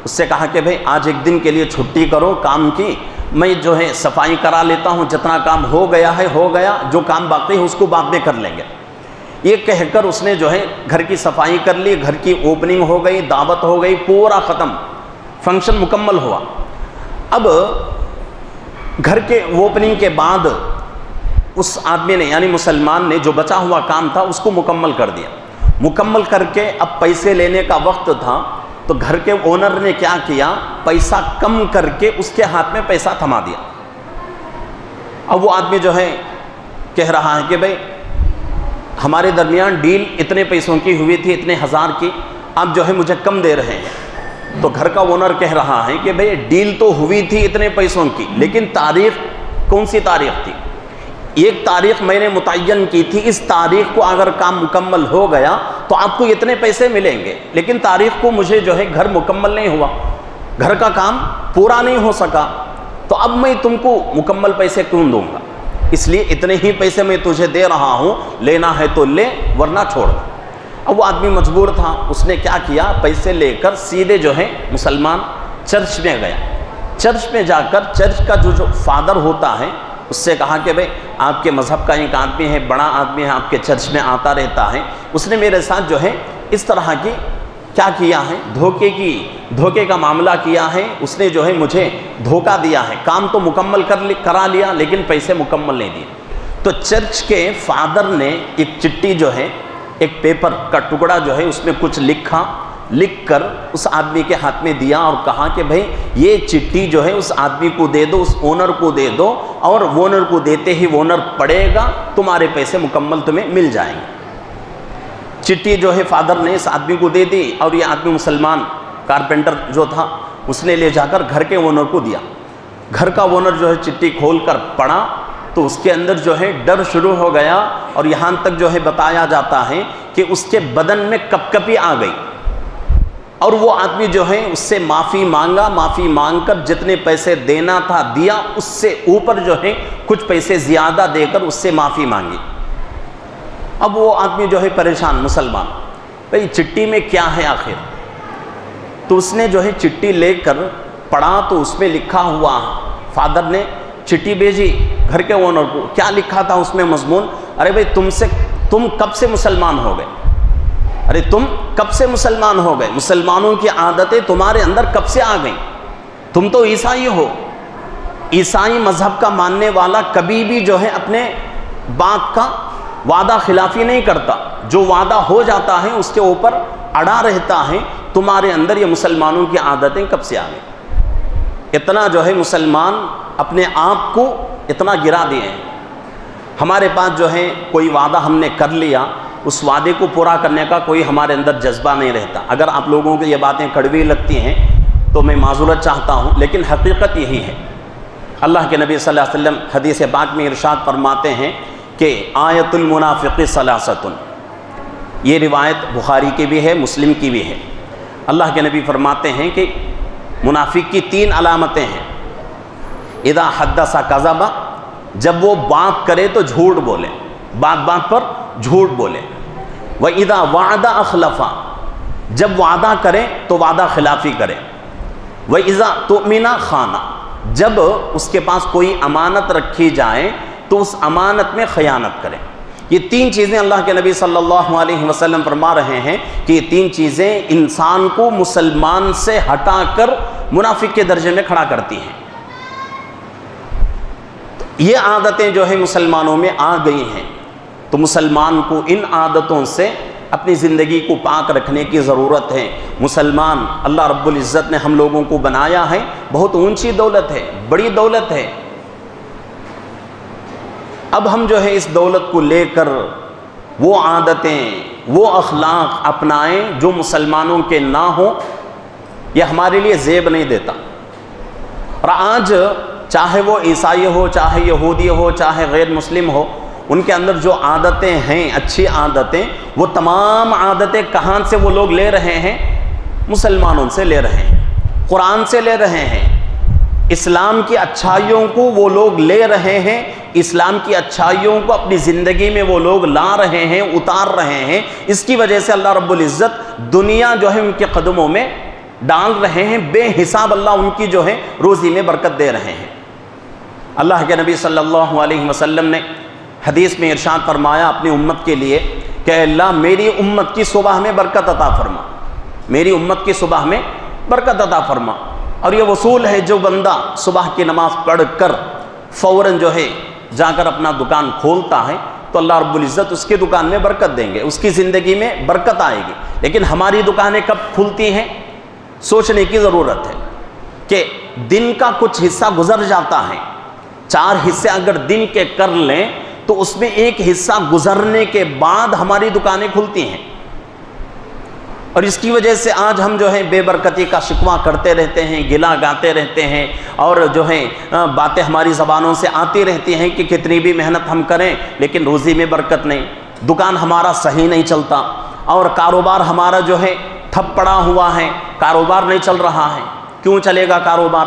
اس سے کہا کہ بھئی آج ایک دن کے لیے چھٹی کرو کام کی، میں جو ہے صفائی کرا لیتا ہوں، جتنا کام ہو گیا ہے ہو گیا، جو کام باقی ہے اس کو بعد میں کر لیں گے۔ یہ کہہ کر اس نے جو ہے گھر کی صفائی کر لی، گھر کی اوپننگ ہو گئی، دعوت ہو گئی، پورا ختم، فنکشن مکمل ہوا۔ اب گھر کے اوپننگ کے بعد اس آدمی نے یعنی مسلمان نے جو بچا ہوا کام تھا اس کو مکمل کر دیا۔ مکمل کر کے اب پیسے لینے کا وقت تھا، تو گھر کے اونر نے کیا کیا، پیسہ کم کر کے اس کے ہاتھ میں پیسہ تھما دیا۔ اب وہ آدمی جو ہے کہہ رہا ہے کہ بھئی ہمارے درمیان ڈیل اتنے پیسوں کی ہوئی تھی، اتنے ہزار کی، آپ جو ہے مجھے کم دے رہے ہیں۔ تو گھر کا اونر کہہ رہا ہے کہ بھئی ڈیل تو ہوئی تھی اتنے پیسوں کی، لیکن تاریخ کون سی تاریخ تھی؟ ایک تاریخ میں نے متعین کی تھی، اس تاریخ کو اگر کام مکمل ہو گیا تو آپ کو اتنے پیسے ملیں گے، لیکن تاریخ کو مجھے جو ہے گھر مکمل نہیں ہوا، گھر کا کام پورا نہیں ہو سکا۔ تو اب میں تم کو مکمل پیسے کیوں دوں گا، اس لیے اتنے ہی پیسے میں تجھے دے رہا ہوں، لینا ہے تو لے ورنہ چھوڑ دو۔ اب وہ آدمی مجبور تھا، اس نے کیا کیا، پیسے لے کر سیدھے جو ہے مسلمان چرچ میں گیا۔ چرچ میں جا کر چرچ کا جو فادر ہوتا ہے اس سے کہا کہ بھئی آپ کے مذہب کا ایک آدمی ہے، بڑا آدمی ہے، آپ کے چرچ میں آتا رہتا ہے، اس نے میرے ساتھ جو ہے اس طرح کی کیا کیا ہے، دھوکے کا معاملہ کیا ہے، اس نے جو ہے مجھے دھوکہ دیا ہے، کام تو مکمل کرا لیا لیکن پیسے مکمل نہیں دیے۔ تو چرچ کے فادر نے ایک چٹھی جو ہے، ایک پیپر کا ٹکڑا جو ہے اس میں کچھ لکھ کر اس آدمی کے ہاتھ میں دیا اور کہا کہ بھئی یہ چٹھی جو ہے اس آدمی کو دے دو، اس اونر کو دے دو، اور اونر کو دیتے ہی اونر پڑے گا، تمہارے پیسے مکمل تمہیں مل جائیں گے۔ چٹھی جو ہے فادر نے اس آدمی کو دے دی، اور یہ آدمی مسلمان کارپینٹر جو تھا اس نے لے جا کر گھر کے اونر کو دیا۔ گھر کا اونر جو ہے چٹھی کھول کر پڑھا تو اس کے اندر جو ہے ڈر شروع ہو گیا، اور یہاں تک جو ہے بتایا جاتا ہے کہ اس کے بدن میں کپکپی آ گئی، اور وہ آدمی جو ہے اس سے معافی مانگ کر جتنے پیسے دینا تھا دیا، اس سے اوپر جو ہے کچھ پیسے زیادہ دے کر اس سے معافی مانگی۔ اب وہ آدمی جو ہے پریشان مسلمان، بھئی چٹھی میں کیا ہے آخر؟ تو اس نے جو ہے چٹھی لے کر پڑھا تو اس میں لکھا ہوا، فادر نے چٹھی بھیجی گھر کے اونر کو، کیا لکھا تھا اس میں مضمون، ارے بھئی تم کب سے مسلمان ہو گئے، ارے تم کب سے مسلمان ہو گئے، مسلمانوں کی عادتیں تمہارے اندر کب سے آ گئیں، تم تو عیسائی ہو، عیسائی مذہب کا ماننے والا کبھی بھی جو ہے اپنے بات کا وعدہ خلافی نہیں کرتا، جو وعدہ ہو جاتا ہے اس کے اوپر اڑا رہتا ہے، تمہارے اندر یہ مسلمانوں کی عادتیں کب سے آ گئیں۔ اتنا جو ہے مسلمان اپنے آپ کو اتنا گرا دیے ہیں۔ ہمارے پاس جو ہے کوئی وعدہ ہم نے کر لیا، اس وعدے کو پورا کرنے کا کوئی ہمارے اندر جذبہ نہیں رہتا۔ اگر آپ لوگوں کو یہ باتیں کڑوی لگتی ہیں تو میں معذرت چاہتا ہوں، لیکن حقیقت یہی ہے۔ اللہ کے نبی صلی اللہ علیہ وسلم حدیث پاک میں ارشاد فرماتے ہیں کہ آیت المنافق ثلاثۃ، یہ روایت بخاری کی بھی ہے، مسلم کی بھی ہے۔ اللہ کے نبی فرماتے ہیں کہ منافق کی 3 علامتیں ہیں۔ اذا حدث کذب، جب وہ بات کرے تو جھوٹ بولے، بات پر جھوٹ بولے۔ وَإِذَا وَعَدَ أَخْلَفَ، جب وعدہ کرے تو وعدہ خلافی کرے۔ وَإِذَا تُؤْمِنَ خَانَ، جب اس کے پاس کوئی امانت رکھی جائے تو اس امانت میں خیانت کرے۔ یہ 3 چیزیں اللہ کے نبی صلی اللہ علیہ وسلم فرما رہے ہیں کہ یہ 3 چیزیں انسان کو مسلمان سے ہٹا کر منافق کے درجے میں کھڑا کرتی ہیں۔ یہ عادتیں جو ہے مسلمانوں میں آ گئی ہیں، تو مسلمان کو ان عادتوں سے اپنی زندگی کو پاک رکھنے کی ضرورت ہے۔ مسلمان اللہ رب العزت نے ہم لوگوں کو بنایا ہے، بہت اونچی دولت ہے، بڑی دولت ہے۔ اب ہم جو ہے اس دولت کو لے کر وہ عادتیں، وہ اخلاق اپنائیں جو مسلمانوں کے نہ ہوں، یہ ہمارے لیے زیب نہیں دیتا۔ اور آج چاہے وہ عیسائی ہو، چاہے یہودی ہو، چاہے غیر مسلم ہو، ان کے اندر جو عادتیں ہیں، اچھی عادتیں، وہ تمام عادتیں کہاں سے وہ لوگ لے رہے ہیں؟ مسلمانوں سے لے رہے ہیں، قرآن سے لے رہے ہیں۔ اسلام کی اچھائیوں کو وہ لوگ لے رہے ہیں، اسلام کی اچھائیوں کو اپنی زندگی میں وہ لوگ لا رہے ہیں، اتار رہے ہیں۔ اس کی وجہ سے اللہ رب العزت دنیا جو ہے ان کے قدموں میں ڈال رہے ہیں، بے حساب اللہ ان کی جو ہے روزی میں برکت دے رہے ہیں۔ اللہ کے نبی صلی اللہ علیہ وسلم نے حدیث میں ارشاد فرمایا اپنی امت کے لیے کہ اللہ میری امت کی صبح میں برکت عطا فرما، میری امت کی صبح میں برکت عطا فرما۔ اور یہ وصول ہے، جو بندہ صبح کی نماز پڑھ کر فوراً جو ہے جا کر اپنا دکان کھولتا ہے تو اللہ رب العزت اس کی دکان میں برکت دیں گے، اس کی زندگی میں برکت آئے گی۔ لیکن ہماری دکانیں کب کھلتی ہیں؟ سوچنے کی ضرورت ہے کہ دن کا کچھ حصہ گزر جاتا ہے، 4 حصے اگر دن کے کر لیں تو اس میں ایک حصہ گزرنے کے بعد ہماری دکانیں کھلتی ہیں۔ اور اس کی وجہ سے آج ہم جو ہے بے برکتی کا شکوہ کرتے رہتے ہیں، گلا گاتے رہتے ہیں، اور جو ہے باتیں ہماری زبانوں سے آتی رہتی ہیں کہ کتنی بھی محنت ہم کریں لیکن روزی میں برکت نہیں، دکان ہمارا صحیح نہیں چلتا، اور کاروبار ہمارا جو ہے ٹھپ پڑا ہوا ہے، کاروبار نہیں چل رہا ہے۔ کیوں چلے گا کاروبار؟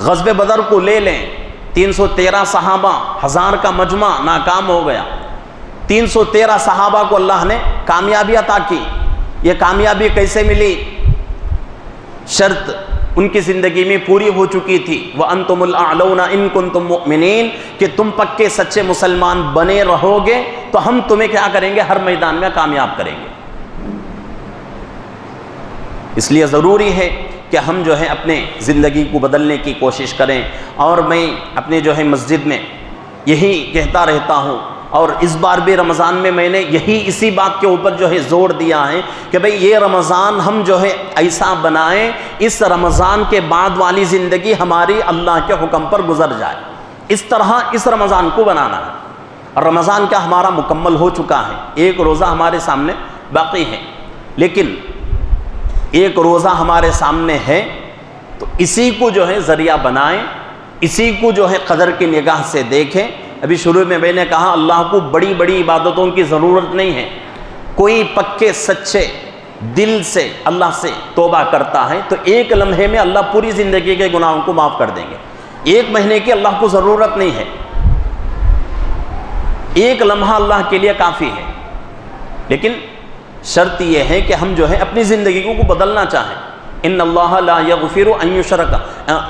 غزوہ بدر کو لے لیں، 313 صحابہ، 1000 کا مجمع ناکام ہو گیا، 313 صحابہ کو اللہ نے کامیابی عطا کی۔ یہ کامیابی کیسے ملی؟ شرط ان کی زندگی میں پوری ہو چکی تھی، وَأَنْتُمُ الْأَعْلَوْنَ إِن كُنتُم مُؤْمِنِينَ، کہ تم پکے سچے مسلمان بنے رہو گے تو ہم تمہیں کیا کریں گے؟ ہر میدان میں کامیاب کریں گے۔ اس لیے ضروری ہے کہ ہم جو ہے اپنے زندگی کو بدلنے کی کوشش کریں۔ اور میں اپنے جو ہے مسجد میں یہی کہتا رہتا ہوں، اور اس بار بھی رمضان میں میں نے اسی بات کے اوپر جو ہے زور دیا ہے کہ بھئی یہ رمضان ہم جو ہے ایسا بنائیں، اس رمضان کے بعد والی زندگی ہماری اللہ کے حکم پر گزر جائے، اس طرح اس رمضان کو بنانا ہے۔ اور رمضان کا ہمارا مکمل ہو چکا ہے، ایک روزہ ہمارے سامنے باقی ہے، لیکن ایک روزہ ہمارے سامنے ہے تو اسی کو جو ہے ذریعہ بنائیں، اسی کو جو ہے قدر کی نگاہ سے دیکھیں۔ ابھی شروع میں نے کہا اللہ کو بڑی بڑی عبادتوں کی ضرورت نہیں ہے، کوئی پکے سچے دل سے اللہ سے توبہ کرتا ہے تو ایک لمحے میں اللہ پوری زندگی کے گناہوں کو معاف کر دیں گے۔ ایک مہینے کی اللہ کو ضرورت نہیں ہے، ایک لمحہ اللہ کے لیے کافی ہے، لیکن شرط یہ ہے کہ ہم جو ہے اپنی زندگی کو بدلنا چاہیں۔ ان اللہ لا یغفر ان یشرک،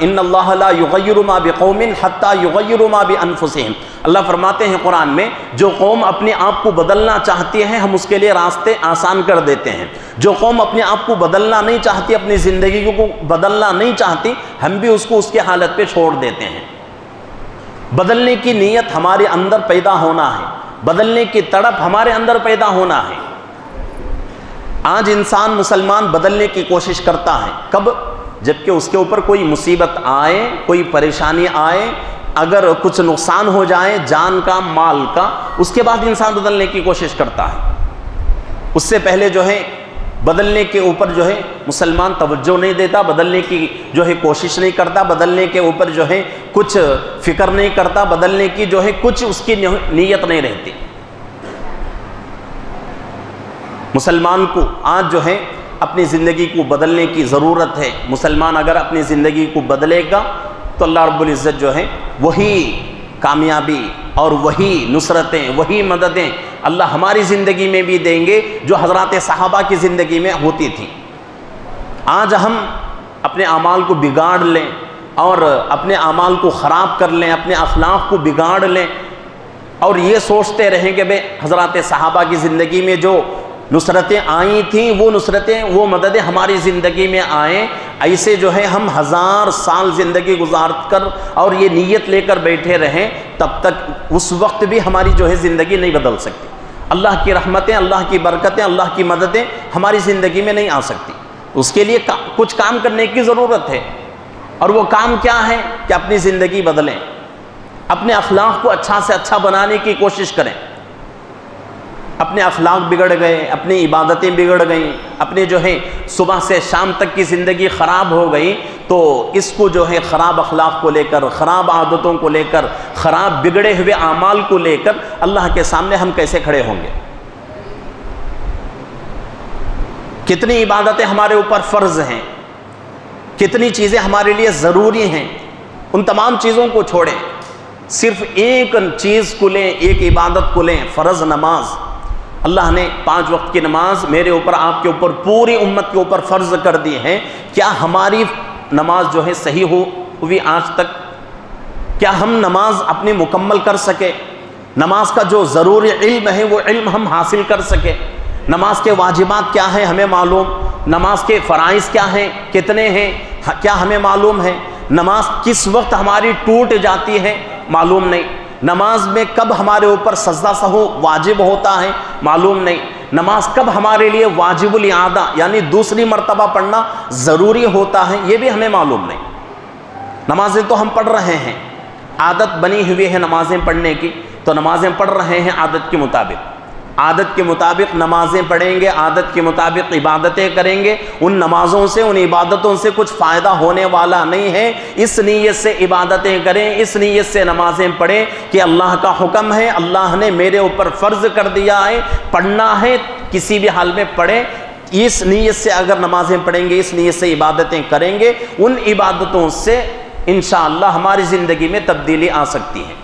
ان اللہ لا یغیر ما بقوم حتی یغیروا ما بانفسہم۔ اللہ فرماتے ہیں قرآن میں، جو قوم اپنے آپ کو بدلنا چاہتی ہے ہم اس کے لیے راستے آسان کر دیتے ہیں، جو قوم اپنے آپ کو بدلنا نہیں چاہتی، اپنی زندگی کو بدلنا نہیں چاہتی، ہم بھی اس کو اس کی حالت پہ چھوڑ دیتے ہیں۔ بدلنے کی نیت ہمارے اندر پیدا ہونا ہے، بدلنے کی تڑپ ہمارے اندر پیدا ہونا ہے۔ آج انسان مسلمان بدلنے کی کوشش کرتا ہے، کب؟ جبکہ اس کے اوپر کوئی مصیبت آئے، کوئی پریشانی آئے، اگر کچھ نقصان ہو جائے جان کا مال کا، اس کے بعد انسان بدلنے کی کوشش کرتا ہے۔ اس سے پہلے جو ہے بدلنے کے اوپر جو ہے مسلمان توجہ نہیں دیتا، بدلنے کی جو ہے کوشش نہیں کرتا، بدلنے کے اوپر جو ہے کچھ فکر نہیں کرتا، بدلنے کی جو ہے کچھ اس کی نیت نہیں رہتی۔ مسلمان کو آج جو ہے اپنی زندگی کو بدلنے کی ضرورت ہے۔ مسلمان اگر اپنی زندگی کو بدلے گا تو اللہ رب العزت جو ہے وہی کامیابی اور وہی نصرتیں، وہی مددیں اللہ ہماری زندگی میں بھی دیں گے جو حضرات صحابہ کی زندگی میں ہوتی تھی۔ آج ہم اپنے اعمال کو بگاڑ لیں اور اپنے اعمال کو خراب کر لیں، اپنے اخلاق کو بگاڑ لیں اور یہ سوچتے رہیں کہ بھئی حضرات صحابہ کی زندگی میں جو نصرتیں آئی تھیں وہ نصرتیں، وہ مددیں ہماری زندگی میں آئیں، ایسے جو ہے ہم 1000 سال زندگی گزار کر اور یہ نیت لے کر بیٹھے رہیں، تب تک اس وقت بھی ہماری جو ہے زندگی نہیں بدل سکتی۔ اللہ کی رحمتیں، اللہ کی برکتیں، اللہ کی مددیں ہماری زندگی میں نہیں آ سکتی۔ اس کے لیے کچھ کام کرنے کی ضرورت ہے، اور وہ کام کیا ہے کہ اپنی زندگی بدلیں، اپنے اخلاق کو اچھا سے اچھا بنانے کی کوشش کریں۔ اپنے اخلاق بگڑ گئے، اپنی عبادتیں بگڑ گئیں، اپنے جو ہے صبح سے شام تک کی زندگی خراب ہو گئی، تو اس کو جو ہے خراب اخلاق کو لے کر، خراب عادتوں کو لے کر، خراب بگڑے ہوئے اعمال کو لے کر اللہ کے سامنے ہم کیسے کھڑے ہوں گے؟ کتنی عبادتیں ہمارے اوپر فرض ہیں، کتنی چیزیں ہمارے لیے ضروری ہیں، ان تمام چیزوں کو چھوڑیں، صرف ایک چیز کو لیں، ایک عبادت کو لیں، فرض نماز۔ اللہ نے 5 وقت کی نماز میرے اوپر، آپ کے اوپر، پوری امت کے اوپر فرض کر دی ہے۔ کیا ہماری نماز جو ہے صحیح ہوئی آج تک؟ کیا ہم نماز اپنی مکمل کر سکے؟ نماز کا جو ضروری علم ہے وہ علم ہم حاصل کر سکے؟ نماز کے واجبات کیا ہیں ہمیں معلوم؟ نماز کے فرائض کیا ہیں، کتنے ہیں، کیا ہمیں معلوم ہے؟ نماز کس وقت ہماری ٹوٹ جاتی ہے، معلوم نہیں۔ نماز میں کب ہمارے اوپر سجدہ سہو واجب ہوتا ہے، معلوم نہیں۔ نماز کب ہمارے لیے واجب الاعادہ یعنی دوسری مرتبہ پڑھنا ضروری ہوتا ہے، یہ بھی ہمیں معلوم نہیں۔ نمازیں تو ہم پڑھ رہے ہیں، عادت بنی ہوئی ہے نمازیں پڑھنے کی، تو نمازیں پڑھ رہے ہیں عادت کے مطابق، عادت کے مطابق نمازیں پڑھیں گے، عادت کے مطابق عبادتیں کریں گے، ان نمازوں سے، ان عبادتوں سے کچھ فائدہ ہونے والا نہیں ہے۔ اس نیت سے عبادتیں کریں، اس نیت سے نمازیں پڑھیں کہ اللہ کا حکم ہے، اللہ نے میرے اوپر فرض کر دیا ہے، پڑھنا ہے، کسی بھی حال میں پڑھیں۔ اس نیت سے اگر نمازیں پڑھیں گے، اس نیت سے عبادتیں کریں گے، ان عبادتوں سے انشاءاللہ ہماری زندگی میں تبدیلی آ سکتی ہے۔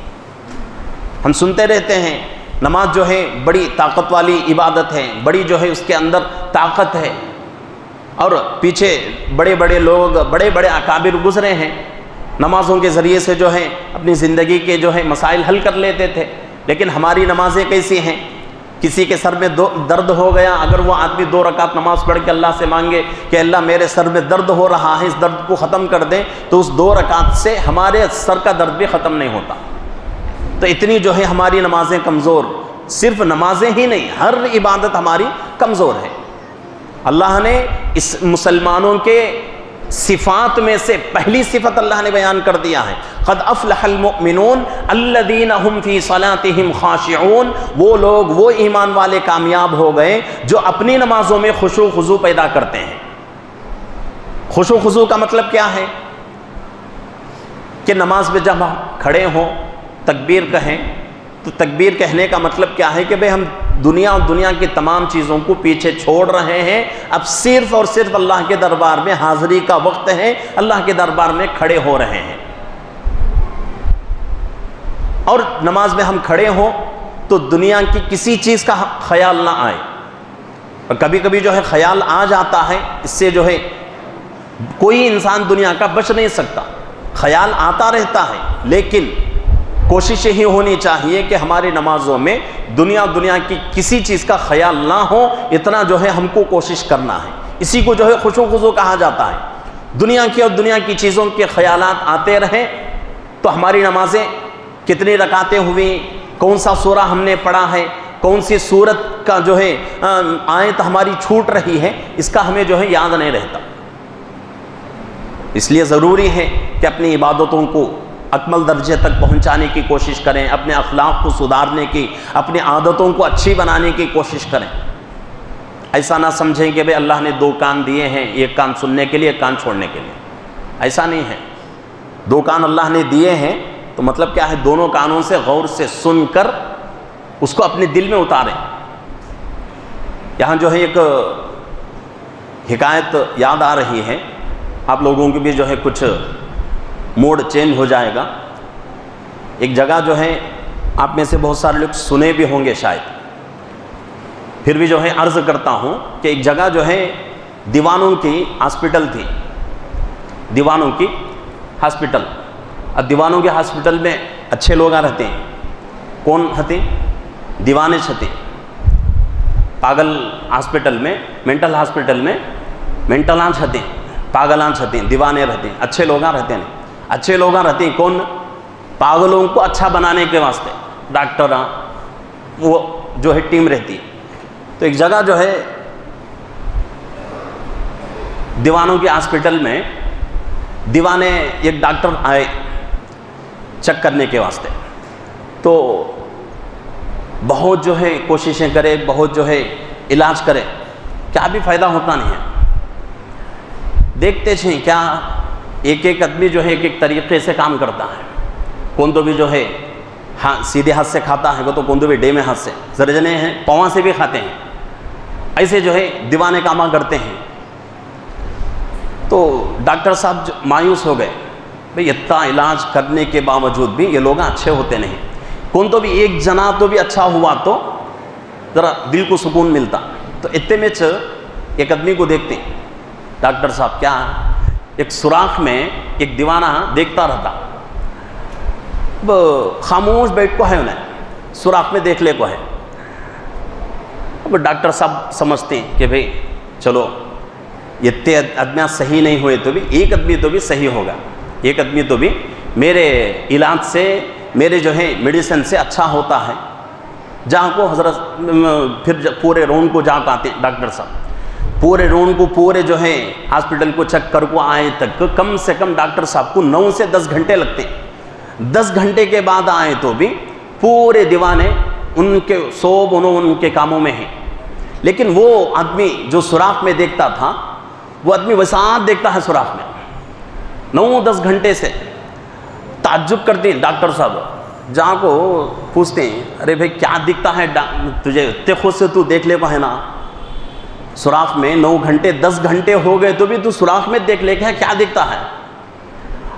ہم سنتے رہتے ہیں نماز جو ہے بڑی طاقت والی عبادت ہے، بڑی جو ہے اس کے اندر طاقت ہے، اور پیچھے بڑے بڑے لوگ، بڑے بڑے اکابر گزرے ہیں، نمازوں کے ذریعے سے جو ہے اپنی زندگی کے جو ہے مسائل حل کر لیتے تھے۔ لیکن ہماری نمازیں کیسی ہیں؟ کسی کے سر میں درد ہو گیا، اگر وہ آدمی 2 رکعت نماز پڑھ کے اللہ سے مانگے کہ اللہ میرے سر میں درد ہو رہا ہے، اس درد کو ختم کر دیں، تو اس 2 رکعت سے ہمارے سر کا درد بھی ختم نہیں ہوتا۔ تو اتنی جو ہے ہماری نمازیں کمزور، صرف نمازیں ہی نہیں، ہر عبادت ہماری کمزور ہے۔ اللہ نے اس مسلمانوں کے صفات میں سے پہلی صفت اللہ نے بیان کر دیا ہے، قد افلح المؤمنون الذین هم فی صلاتهم خاشعون، وہ لوگ، وہ ایمان والے کامیاب ہو گئے جو اپنی نمازوں میں خشوع خضوع پیدا کرتے ہیں۔ خشوع خضوع کا مطلب کیا ہے؟ کہ نماز میں جب ہم کھڑے ہوں تکبیر کہیں، تو تکبیر کہنے کا مطلب کیا ہے کہ بھئی ہم دنیا اور دنیا کی تمام چیزوں کو پیچھے چھوڑ رہے ہیں، اب صرف اور صرف اللہ کے دربار میں حاضری کا وقت ہے، اللہ کے دربار میں کھڑے ہو رہے ہیں۔ اور نماز میں ہم کھڑے ہوں تو دنیا کی کسی چیز کا خیال نہ آئے، اور کبھی کبھی جو ہے خیال آ جاتا ہے، اس سے جو ہے کوئی انسان دنیا کا بچ نہیں سکتا، خیال آتا رہتا ہے، لیکن کوشش ہی ہونی چاہیے کہ ہماری نمازوں میں دنیا کی کسی چیز کا خیال نہ ہو، اتنا جو ہے ہم کو کوشش کرنا ہے۔ اسی کو جو ہے خشوع خضوع کہا جاتا ہے۔ دنیا کی اور دنیا کی چیزوں کے خیالات آتے رہیں تو ہماری نمازیں کتنی رکعتیں ہوئیں، کون سا سورہ ہم نے پڑھا ہے، کون سی سورت کا جو ہے آیت ہماری چھوٹ رہی ہے، اس کا ہمیں جو ہے یاد نہیں رہتا۔ اس لیے ضروری ہے کہ اپنی عبادتوں کو اکمل درجے تک پہنچانے کی کوشش کریں، اپنے اخلاق کو سدھارنے کی، اپنی عادتوں کو اچھی بنانے کی کوشش کریں۔ ایسا نہ سمجھیں کہ بھئی اللہ نے 2 کان دیے ہیں، ایک کان سننے کے لیے، ایک کان چھوڑنے کے لیے، ایسا نہیں ہے۔ 2 کان اللہ نے دیے ہیں تو مطلب کیا ہے؟ دونوں کانوں سے غور سے سن کر اس کو اپنے دل میں اتاریں۔ یہاں جو ہے ایک حکایت یاد آ رہی ہے، آپ لوگوں کی بھی جو ہے کچھ موڈ چینج ہو جائے گا۔ ایک جگہ جو ہے آپ میں سے بہت سارے لوگ سنے بھی ہوں گے شاید، پھر بھی جو ہے عرض کرتا ہوں کہ ایک جگہ جو ہے دیوانوں کی ہاسپٹل تھی، دیوانوں کی ہاسپٹل۔ اب دیوانوں کے ہاسپٹل میں اچھے لوگ رہتے ہیں، کون رہتے؟ دیوانے چھتے۔ پاگل ہاسپٹل میں، مینٹل ہاسپٹل میں مینٹلاں چھتے، پاگلاں چھتے، دیوانے رہتے ہیں، اچھے لوگ رہتے ہیں۔ اچھے لوگ رہتے ہیں کون؟ پاگلوں کو اچھا بنانے کے واسطے ڈاکٹر، وہ جو ہے ٹیم رہتی ہے۔ تو ایک جگہ جو ہے دیوانوں کے ہاسپٹل میں دیوانے، ایک ڈاکٹر آئے چیک کرنے کے واسطے، تو بہت جو ہے کوششیں کرے، بہت جو ہے علاج کرے، کیا بھی فائدہ ہوتا نہیں ہے۔ دیکھتے ہیں کیا ایک ایک آدمی جو ہے ایک ایک طریقے سے کام کرتا ہے، کون تو بھی جو ہے سیدھے ہاتھ سے کھاتا ہے، وہ تو کون تو بھی ڈیمے ہاتھ سے، زرجنے ہیں پاؤں سے بھی کھاتے ہیں، ایسے جو ہے دیوانے کاما کرتے ہیں۔ تو ڈاکٹر صاحب مایوس ہو گئے، بھئی اتنا علاج کرنے کے باوجود بھی یہ لوگ اچھے ہوتے نہیں، کون تو بھی ایک جنا تو بھی اچھا ہوا تو ذرا دل کو سکون ملتا۔ تو اتنے میں ایک آدمی کو دیکھتے ہیں، ڈاکٹر صاحب کیا ایک سوراخ میں ایک دیوانہ دیکھتا رہتا، خاموش بیٹھ کو ہے، انہیں سوراخ میں دیکھ لے کو ہے۔ اب ڈاکٹر صاحب سمجھتے ہیں کہ بھئی چلو اتنے آدمیاں صحیح نہیں ہوئے تو بھی ایک آدمی تو بھی صحیح ہوگا، ایک آدمی تو بھی میرے علاج سے، میرے جو ہے میڈیسن سے اچھا ہوتا ہے۔ جہاں کو حضرت پھر پورے راؤنڈ کو جا پاتے ہیں ڈاکٹر صاحب، پورے راؤنڈ کو پورے جو ہے ہاسپٹل کو چیک کر کو آئے تک کم سے کم ڈاکٹر صاحب کو 9 سے 10 گھنٹے لگتے ہیں۔ 10 گھنٹے کے بعد آئے تو بھی پورے دیوانے ان کے ان کے کاموں میں ہیں، لیکن وہ آدمی جو سوراخ میں دیکھتا تھا، وہ آدمی ویسا دیکھتا ہے سوراخ میں 9-10 گھنٹے سے۔ تعجب کرتے ہیں ڈاکٹر صاحب، جہاں کو پوچھتے ہیں ارے بھائی کیا دکھتا ہے تجھے، اتنے خود سے تو دیکھ لے پا ہے نا، سوراخ میں 9 گھنٹے 10 گھنٹے ہو گئے تو بھی تو سوراخ میں دیکھ لے کے کیا دکھتا ہے؟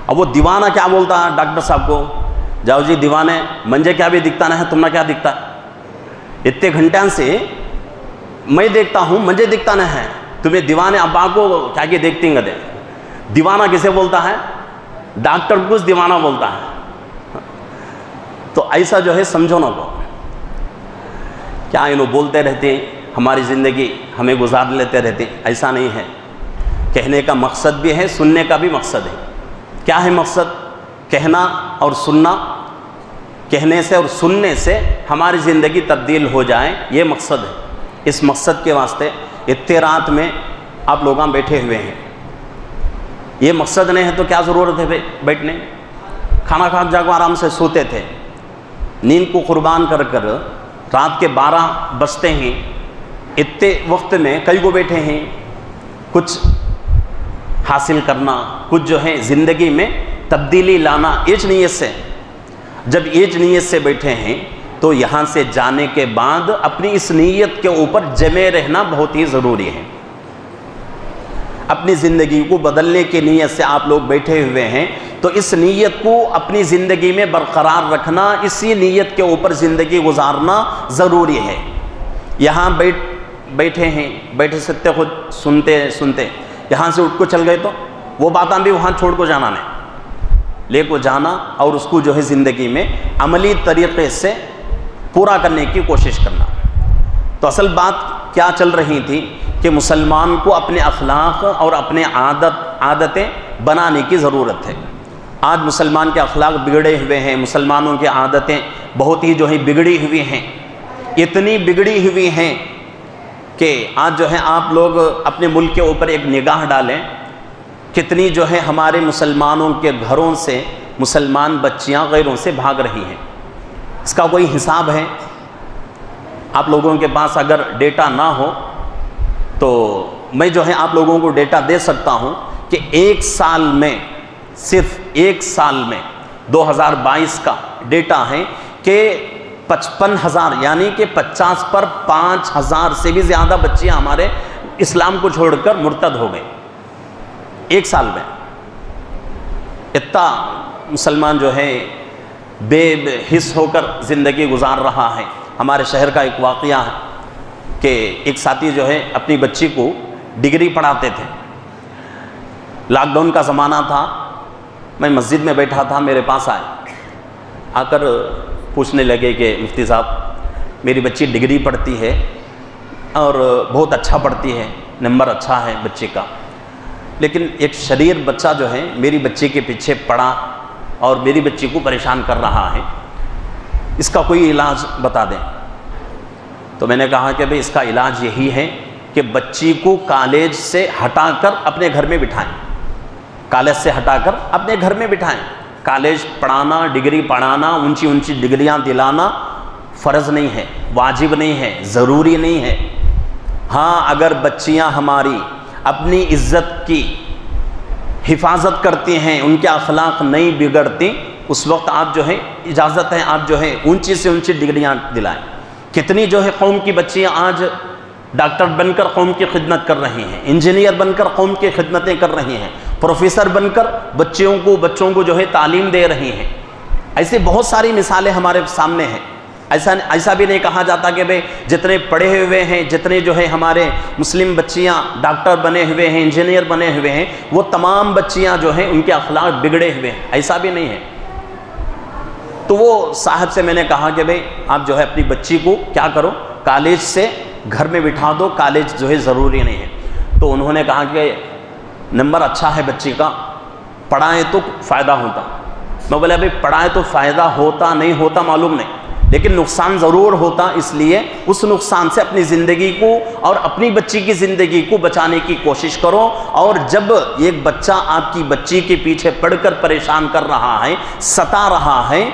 اب وہ دیوانہ کیا بولتا ہے ڈاکٹر صاحب کو، جاؤ جی دیوانے منجے کیا بھی دکھتا نہ ہے، تم نہ کیا دکھتا ہے، اتنے گھنٹے سے میں دیکھتا ہوں منجے دکھتا نہ ہے، تمہیں دیوانے ابا کو کیا کہ دیکھتی گے دے۔ دیوانہ کسے بولتا ہے؟ ڈاکٹر کو دیوانہ بولتا ہے۔ تو ایسا جو ہے سمجھو نا کو، کیا انہوں بولتے رہتے ہماری زندگی ہمیں گزار لیتے رہتے، ایسا نہیں ہے۔ کہنے کا مقصد بھی ہے، سننے کا بھی مقصد ہے۔ کیا ہے مقصد؟ کہنا اور سننا، کہنے سے اور سننے سے ہماری زندگی تبدیل ہو جائے، یہ مقصد ہے۔ اس مقصد کے واسطے اتنے رات میں آپ لوگاں بیٹھے ہوئے ہیں، یہ مقصد نہیں ہے تو کیا ضرورت ہے بیٹھنے؟ کھانا کھا جا کو آرام سے سوتے تھے، نیند کو قربان کر کر رات کے 12 بجتے ہیں، اتنے وقت میں کئی کو بیٹھے ہیں، کچھ حاصل کرنا، کچھ جو ہے زندگی میں تبدیلی لانا ایج نیت سے۔ جب ایج نیت سے بیٹھے ہیں تو یہاں سے جانے کے بعد اپنی اس نیت کے اوپر جمے رہنا بہت ہی ضروری ہے۔ اپنی زندگی کو بدلنے کی نیت سے آپ لوگ بیٹھے ہوئے ہیں تو اس نیت کو اپنی زندگی میں برقرار رکھنا، اسی نیت کے اوپر زندگی گزارنا ضروری ہے۔ یہاں بیٹھے ہیں، بیٹھے سکتے خود سنتے یہاں سے اٹھ کو چل گئے تو وہ باتاں بھی وہاں چھوڑ کو جانا نہیں، لے کو جانا اور اس کو جو ہے زندگی میں عملی طریقے سے پورا کرنے کی کوشش کرنا۔ تو اصل بات کیا چل رہی تھی کہ مسلمان کو اپنے اخلاق اور اپنے عادتیں بنانے کی ضرورت ہے۔ آج مسلمان کے اخلاق بگڑے ہوئے ہیں، مسلمانوں کی عادتیں بہت ہی جو ہے بگڑی ہوئی ہیں، اتنی بگڑی ہوئی ہیں کہ آج جو ہے آپ لوگ اپنے ملک کے اوپر ایک نگاہ ڈالیں، کتنی جو ہے ہمارے مسلمانوں کے گھروں سے مسلمان بچیاں غیروں سے بھاگ رہی ہیں۔ اس کا کوئی حساب ہے؟ آپ لوگوں کے پاس اگر ڈیٹا نہ ہو تو میں جو ہے آپ لوگوں کو ڈیٹا دے سکتا ہوں کہ ایک سال میں، صرف ایک سال میں 2022 کا ڈیٹا ہے کہ 55,000 یعنی کہ 50 پر 5,000 سے بھی زیادہ بچیاں ہمارے اسلام کو چھوڑ کر مرتد ہو گئے ایک سال میں۔ اتنا مسلمان جو ہے بے حس ہو کر زندگی گزار رہا ہے۔ ہمارے شہر کا ایک واقعہ ہے کہ ایک ساتھی جو ہے اپنی بچی کو ڈگری پڑھاتے تھے، لاک ڈاؤن کا زمانہ تھا، میں مسجد میں بیٹھا تھا، میرے پاس آ کر پوچھنے لگے کہ مفتی صاحب میری بچی ڈگری پڑھتی ہے اور بہت اچھا پڑھتی ہے، نمبر اچھا ہے بچے کا، لیکن ایک شریر بچہ جو ہے میری بچی کے پیچھے پڑا اور میری بچی کو پریشان کر رہا ہے، اس کا کوئی علاج بتا دیں۔ تو میں نے کہا کہ بھئی اس کا علاج یہی ہے کہ بچی کو کالج سے ہٹا کر اپنے گھر میں بٹھائیں، کالج سے ہٹا کر اپنے گھر میں بٹھائیں۔ کالج پڑھانا، ڈگری پڑھانا، اونچی ڈگریاں دلانا فرض نہیں ہے، واجب نہیں ہے، ضروری نہیں ہے۔ ہاں اگر بچیاں ہماری اپنی عزت کی حفاظت کرتی ہیں، ان کے اخلاق نہیں بگڑتی، اس وقت آپ جو ہے اجازت ہے آپ جو ہے اونچی سے اونچی ڈگریاں دلائیں۔ کتنی جو ہے قوم کی بچیاں آج ڈاکٹر بن کر قوم کی خدمت کر رہی ہیں، انجینئر بن کر قوم کی خدمتیں کر رہی ہیں، پروفیسر بن کر بچوں کو جو ہے تعلیم دے رہی ہیں۔ ایسے بہت ساری مثالیں ہمارے سامنے ہیں۔ ایسا بھی نہیں کہا جاتا کہ بھئی جتنے پڑھے ہوئے ہیں، جتنے جو ہے ہمارے مسلم بچیاں ڈاکٹر بنے ہوئے ہیں، انجینئر بنے ہوئے ہیں، وہ تمام بچیاں جو ہیں ان کے اخلاق بگڑے ہوئے ہیں، ایسا بھی نہیں ہے۔ تو وہ صاحب سے میں نے کہا کہ بھئی آپ جو ہے اپنی بچی کو کیا کرو، کالج سے گھر میں بٹھا دو، کالج جو ہے ضروری نہیں ہے۔ تو انہوں نے کہا کہ نمبر اچھا ہے بچی کا، پڑھائیں تو فائدہ ہوتا۔ میں بولا بھئی پڑھائیں تو فائدہ ہوتا نہیں ہوتا معلوم نہیں، لیکن نقصان ضرور ہوتا، اس لیے اس نقصان سے اپنی زندگی کو اور اپنی بچی کی زندگی کو بچانے کی کوشش کرو۔ اور جب ایک بچہ آپ کی بچی کے پیچھے پڑھ کر پریشان کر رہا ہے، ستا رہا ہے،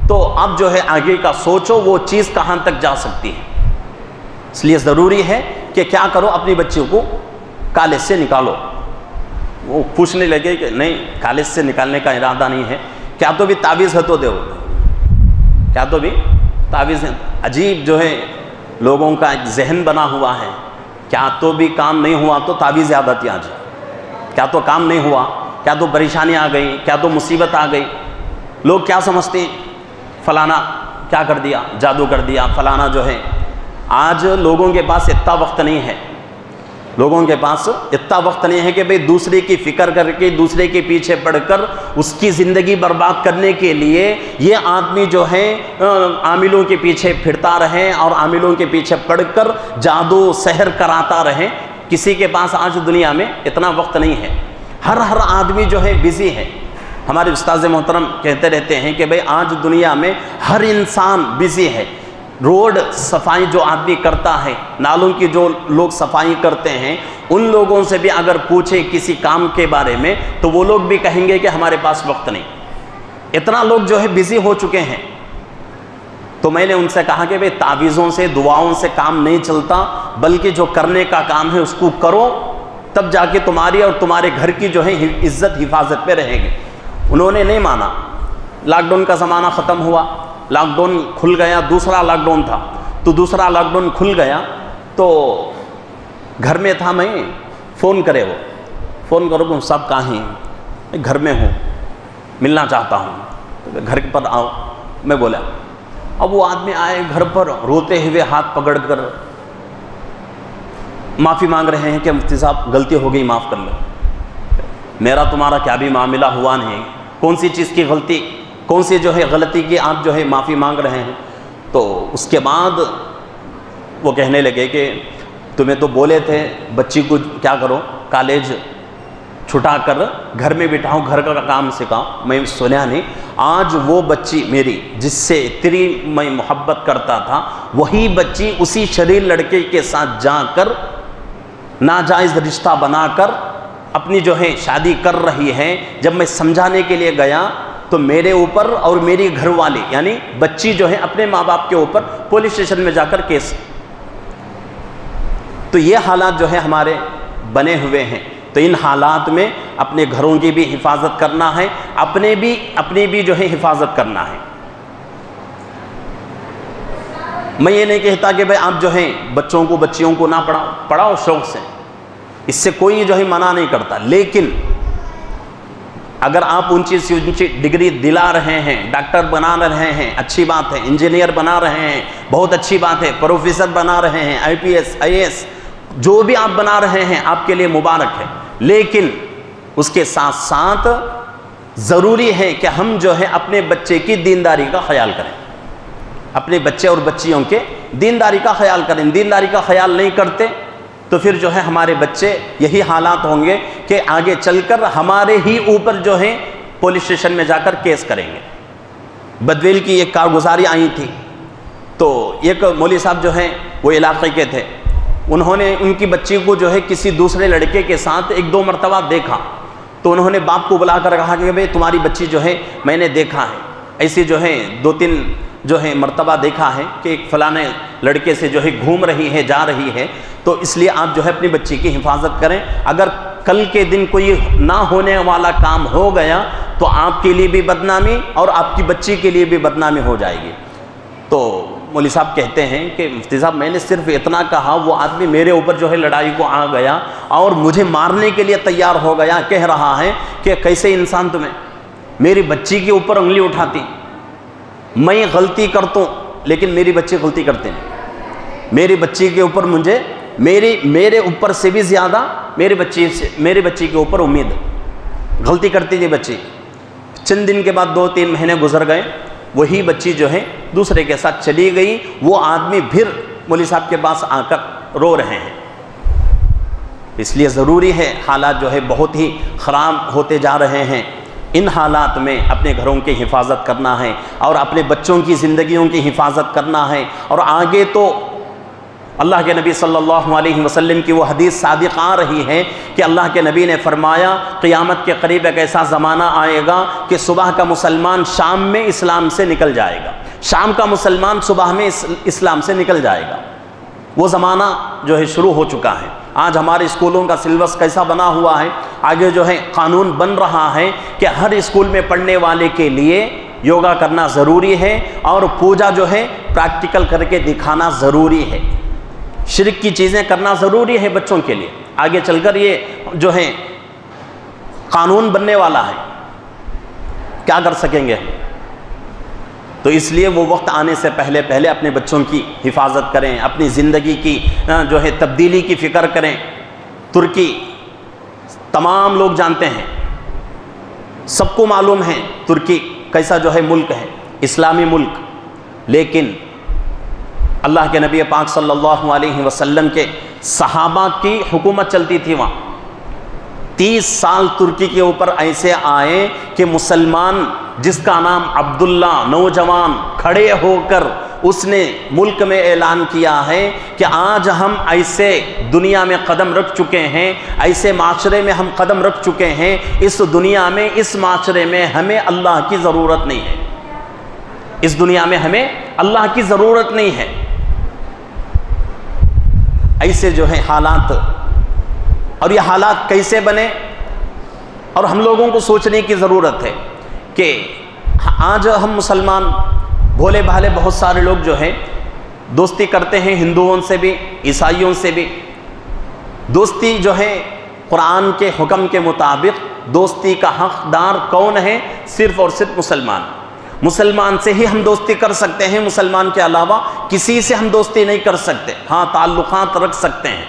تو آپ جو ہے آگے کا سوچو وہ چیز کہاں تک جا سکتی ہے۔ اس لیے ضروری ہے کہ کیا کرو، اپنی بچی کو کالج سے نکالو۔ وہ پوچھنے لگے کہ نہیں کالج سے نکالنے کا ارادہ نہیں ہے، کیا تو بھی تعویذ ہے تو دو، کیا تو بھی تعویذ ہے۔ عجیب جو ہے لوگوں کا ایک ذہن بنا ہوا ہے، کیا تو بھی کام نہیں ہوا تو تعویذ یاد آتی آج، کیا تو کام نہیں ہوا کیا تو پریشانی آ گئی، کیا تو مصیبت آ گئی. لوگ کیا سمجھتے ہیں، فلانا کیا کر دیا، جادو کر دیا فلانا جو ہے. آج لوگوں کے پاس اتنا وقت نہیں ہے، لوگوں کے پاس اتنا وقت نہیں ہے کہ بھئی دوسرے کی فکر کر کے دوسرے کے پیچھے پڑ کر اس کی زندگی برباد کرنے کے لیے یہ آدمی جو ہے عاملوں کے پیچھے پھرتا رہے اور عاملوں کے پیچھے پڑ کر جادو سحر کراتا رہے. کسی کے پاس آج دنیا میں اتنا وقت نہیں ہے. ہر آدمی جو ہے بزی ہے. ہمارے استاذ محترم کہتے رہتے ہیں کہ بھئی آج دنیا میں ہر انسان بزی ہے. روڈ صفائی جو آدمی کرتا ہے، نالوں کی جو لوگ صفائی کرتے ہیں، ان لوگوں سے بھی اگر پوچھے کسی کام کے بارے میں تو وہ لوگ بھی کہیں گے کہ ہمارے پاس وقت نہیں. اتنا لوگ جو ہے بزی ہو چکے ہیں. تو میں نے ان سے کہا کہ بھئی تعویذوں سے دعاؤں سے کام نہیں چلتا، بلکہ جو کرنے کا کام ہے اس کو کرو، تب جا کے تمہاری اور تمہارے گھر کی جو ہے عزت حفاظت پہ رہے گی. انہوں نے نہیں مانا. لاک ڈاؤن کا زمانہ ختم ہوا، لاک ڈاؤن کھل گیا، دوسرا لاک ڈاؤن تھا تو دوسرا لاک ڈاؤن کھل گیا تو گھر میں تھا. میں فون کرو کہ صاحب کہاں ہیں، میں گھر میں ہوں، ملنا چاہتا ہوں، گھر پر آؤ. میں بولا. اب وہ آدمی آئے گھر پر روتے ہوئے ہاتھ پکڑ کر معافی مانگ رہے ہیں کہ مفتی صاحب غلطی ہو گئی، معاف کر لو. میرا تمہارا کیا بھی معاملہ ہوا نہیں، کون سی چیز کی غلطی، کون سی جو ہے غلطی کی آپ جو ہے معافی مانگ رہے ہیں. تو اس کے بعد وہ کہنے لگے کہ تمہیں تو بولے تھے بچی کو کیا کرو، کالج چھٹا کر گھر میں بٹھاؤ، گھر کا کام سکھاؤ. میں سنا نہیں. آج وہ بچی میری جس سے اتنی میں محبت کرتا تھا، وہی بچی اسی شریر لڑکے کے ساتھ جا کر ناجائز رشتہ بنا کر اپنی جو ہے شادی کر رہی ہے. جب میں سمجھانے کے لیے گیا تو میرے اوپر اور میری گھر والی یعنی بچی جو ہے اپنے ماں باپ کے اوپر پولیس اسٹیشن میں جا کر کیس. تو یہ حالات جو ہے ہمارے بنے ہوئے ہیں. تو ان حالات میں اپنے گھروں کی بھی حفاظت کرنا ہے، اپنی بھی جو ہے حفاظت کرنا ہے. میں یہ نہیں کہتا کہ بھئی آپ جو ہیں بچوں کو بچیوں کو نہ پڑھاؤ شوق سے، اس سے کوئی جو ہے منع نہیں کرتا. لیکن اگر آپ اونچی سے اونچی ڈگری دلا رہے ہیں، ڈاکٹر بنا رہے ہیں، اچھی بات ہے، انجینئر بنا رہے ہیں، بہت اچھی بات ہے، پروفیسر بنا رہے ہیں، IPS IAS جو بھی آپ بنا رہے ہیں آپ کے لیے مبارک ہے. لیکن اس کے ساتھ ساتھ ضروری ہے کہ ہم جو ہے اپنے بچے کی دینداری کا خیال کریں، اپنے بچے اور بچیوں کے دینداری کا خیال کریں. دینداری کا خیال نہیں کرتے تو پھر جو ہے ہمارے بچے یہی حالات ہوں گے کہ آگے چل کر ہمارے ہی اوپر جو ہے پولیس اسٹیشن میں جا کر کیس کریں گے. بدویل کی ایک کارگزاری آئی تھی تو ایک مولوی صاحب جو ہیں وہ علاقے کے تھے، انہوں نے ان کی بچی کو جو ہے کسی دوسرے لڑکے کے ساتھ 1-2 مرتبہ دیکھا. تو انہوں نے باپ کو بلا کر کہا کہ بھئی تمہاری بچی جو ہے میں نے دیکھا ہے، ایسی جو ہے 2-3 جو ہے مرتبہ دیکھا ہے کہ ایک فلانے لڑکے سے جو ہے گھوم رہی ہے، جا رہی ہے. تو اس لیے آپ جو ہے اپنی بچی کی حفاظت کریں. اگر کل کے دن کوئی نہ ہونے والا کام ہو گیا تو آپ کے لیے بھی بدنامی اور آپ کی بچی کے لیے بھی بدنامی ہو جائے گی. تو مولوی صاحب کہتے ہیں کہ مفتی صاحب میں نے صرف اتنا کہا، وہ آدمی میرے اوپر جو ہے لڑائی کو آ گیا اور مجھے مارنے کے لیے تیار ہو گیا. کہہ رہا ہے کہ کیسے انسان تمہیں میری بچی کے اوپر انگلی اٹھاتی. میں غلطی کرتا ہوں لیکن میری بچی غلطی کرتے نہیں. میری بچی کے اوپر مجھے میرے اوپر سے بھی زیادہ میری بچی کے اوپر امید. غلطی کرتی تھی بچی. چند دن کے بعد 2-3 مہینے گزر گئے، وہی بچی جو ہے دوسرے کے ساتھ چلی گئی. وہ آدمی پھر مولوی صاحب کے پاس آ کر رو رہے ہیں. اس لیے ضروری ہے، حالات جو ہے بہت ہی خراب ہوتے جا رہے ہیں. ان حالات میں اپنے گھروں کی حفاظت کرنا ہے اور اپنے بچوں کی زندگیوں کی حفاظت کرنا ہے. اور آگے تو اللہ کے نبی صلی اللہ علیہ وسلم کی وہ حدیث صادق آ رہی ہے کہ اللہ کے نبی نے فرمایا قیامت کے قریب ایک ایسا زمانہ آئے گا کہ صبح کا مسلمان شام میں اسلام سے نکل جائے گا، شام کا مسلمان صبح میں اسلام سے نکل جائے گا. وہ زمانہ جو ہے شروع ہو چکا ہے. آج ہمارے اسکولوں کا سلیبس کیسا بنا ہوا ہے، آگے جو ہے قانون بن رہا ہے کہ ہر اسکول میں پڑھنے والے کے لیے یوگا کرنا ضروری ہے اور پوجا جو ہے پریکٹیکل کر کے دکھانا ضروری ہے. شرک کی چیزیں کرنا ضروری ہے بچوں کے لیے. آگے چل کر یہ جو ہے قانون بننے والا ہے، کیا کر سکیں گے؟ تو اس لیے وہ وقت آنے سے پہلے پہلے اپنے بچوں کی حفاظت کریں، اپنی زندگی کی جو ہے تبدیلی کی فکر کریں۔ ترکی تمام لوگ جانتے ہیں، سب کو معلوم ہے ترکی کیسا جو ہے ملک ہے، اسلامی ملک، لیکن اللہ کے نبی پاک صلی اللہ علیہ وسلم کے صحابہ کی حکومت چلتی تھی وہاں۔ 30 سال ترکی کے اوپر ایسے آئے کہ مسلمان جس کا نام عبداللہ، نوجوان کھڑے ہو کر اس نے ملک میں اعلان کیا ہے کہ آج ہم ایسے دنیا میں قدم رکھ چکے ہیں، ایسے معاشرے میں ہم قدم رکھ چکے ہیں، اس دنیا میں، اس معاشرے میں ہمیں اللہ کی ضرورت نہیں ہے، اس دنیا میں ہمیں اللہ کی ضرورت نہیں ہے۔ ایسے جو ہے حالات، اور یہ حالات کیسے بنے، اور ہم لوگوں کو سوچنے کی ضرورت ہے کہ آج ہم مسلمان بھولے بھالے بہت سارے لوگ جو ہیں دوستی کرتے ہیں ہندوؤں سے بھی، عیسائیوں سے بھی۔ دوستی جو ہے قرآن کے حکم کے مطابق دوستی کا حقدار کون ہے؟ صرف اور صرف مسلمان۔ مسلمان سے ہی ہم دوستی کر سکتے ہیں، مسلمان کے علاوہ کسی سے ہم دوستی نہیں کر سکتے۔ ہاں تعلقات رکھ سکتے ہیں،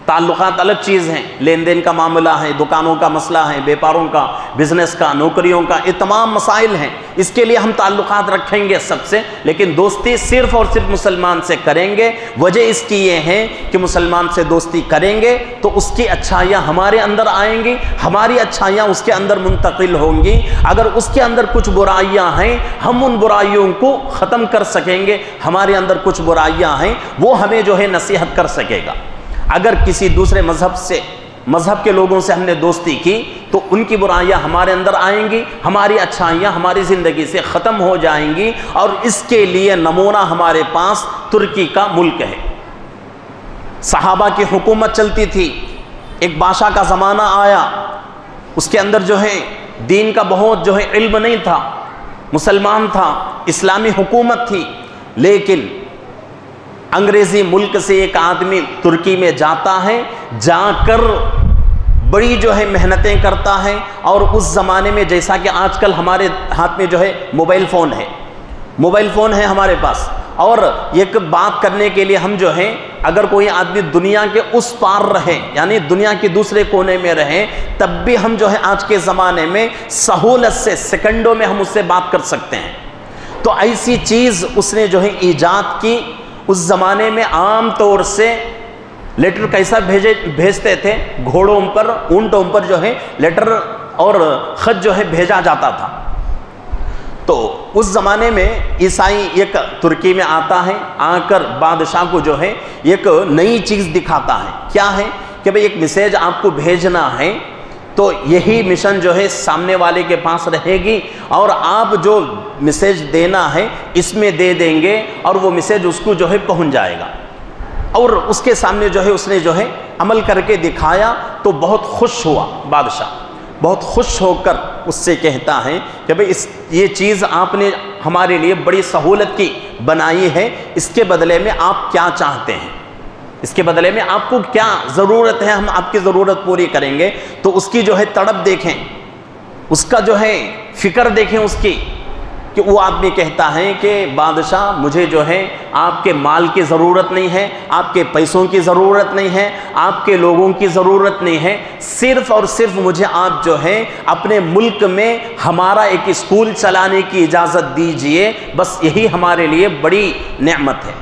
تعلقات الگ چیز ہیں، لین دین کا معاملہ ہے، دکانوں کا مسئلہ ہے، بیپاروں کا، بزنس کا، نوکریوں کا، یہ تمام مسائل ہیں، اس کے لیے ہم تعلقات رکھیں گے سب سے، لیکن دوستی صرف اور صرف مسلمان سے کریں گے۔ وجہ اس کی یہ ہے کہ مسلمان سے دوستی کریں گے تو اس کی اچھائیاں ہمارے اندر آئیں گی، ہماری اچھائیاں اس کے اندر منتقل ہوں گی۔ اگر اس کے اندر کچھ برائیاں ہیں ہم ان برائیوں کو ختم کر سکیں گے، ہمارے اندر کچھ برائیاں ہیں وہ ہمیں جو ہے نصیحت کر سکے گا۔ اگر کسی دوسرے مذہب کے لوگوں سے ہم نے دوستی کی تو ان کی برائیاں ہمارے اندر آئیں گی، ہماری اچھائیاں ہماری زندگی سے ختم ہو جائیں گی، اور اس کے لیے نمونہ ہمارے پاس ترکی کا ملک ہے۔ صحابہ کی حکومت چلتی تھی، ایک بادشاہ کا زمانہ آیا، اس کے اندر جو ہے دین کا بہت جو ہے علم نہیں تھا، مسلمان تھا، اسلامی حکومت تھی، لیکن انگریزی ملک سے ایک آدمی ترکی میں جاتا ہے، جا کر بڑی جو ہے محنتیں کرتا ہے، اور اس زمانے میں جیسا کہ آج کل ہمارے ہاتھ میں جو ہے موبائل فون ہے ہمارے پاس، اور ایک بات کرنے کے لیے ہم جو ہے اگر کوئی آدمی دنیا کے اس پار رہے، یعنی دنیا کے دوسرے کونے میں رہے، تب بھی ہم جو ہے آج کے زمانے میں سہولت سے سیکنڈوں میں ہم اس سے بات کر سکتے ہیں۔ تو ایسی چیز اس نے جو ہے ایجاد کی۔ اس زمانے میں عام طور سے لیٹر کیسا بھیجتے تھے؟ گھوڑوں پر، اونٹوں پر جو ہے لیٹر اور خط جو ہے بھیجا جاتا تھا۔ تو اس زمانے میں عیسائی ایک ترکی میں آتا ہے، آ کر بادشاہ کو جو ہے ایک نئی چیز دکھاتا ہے۔ کیا ہے کہ بھئی ایک میسیج آپ کو بھیجنا ہے، تو یہی مشن جو ہے سامنے والے کے پاس رہے گی، اور آپ جو میسیج دینا ہے اس میں دے دیں گے، اور وہ میسیج اس کو جو ہے پہنچ جائے گا۔ اور اس کے سامنے جو ہے اس نے جو ہے عمل کر کے دکھایا، تو بہت خوش ہوا بادشاہ، بہت خوش ہو کر اس سے کہتا ہے کہ بھئی یہ چیز آپ نے ہمارے لیے بڑی سہولت کی بنائی ہے، اس کے بدلے میں آپ کیا چاہتے ہیں، اس کے بدلے میں آپ کو کیا ضرورت ہے، ہم آپ کی ضرورت پوری کریں گے۔ تو اس کی جو ہے تڑپ دیکھیں، اس کا جو ہے فکر دیکھیں اس کی، کہ وہ آدمی کہتا ہے کہ بادشاہ مجھے جو ہے آپ کے مال کی ضرورت نہیں ہے، آپ کے پیسوں کی ضرورت نہیں ہے، آپ کے لوگوں کی ضرورت نہیں ہے، صرف اور صرف مجھے آپ جو ہے اپنے ملک میں ہمارا ایک اسکول چلانے کی اجازت دیجئے، بس یہی ہمارے لیے بڑی نعمت ہے۔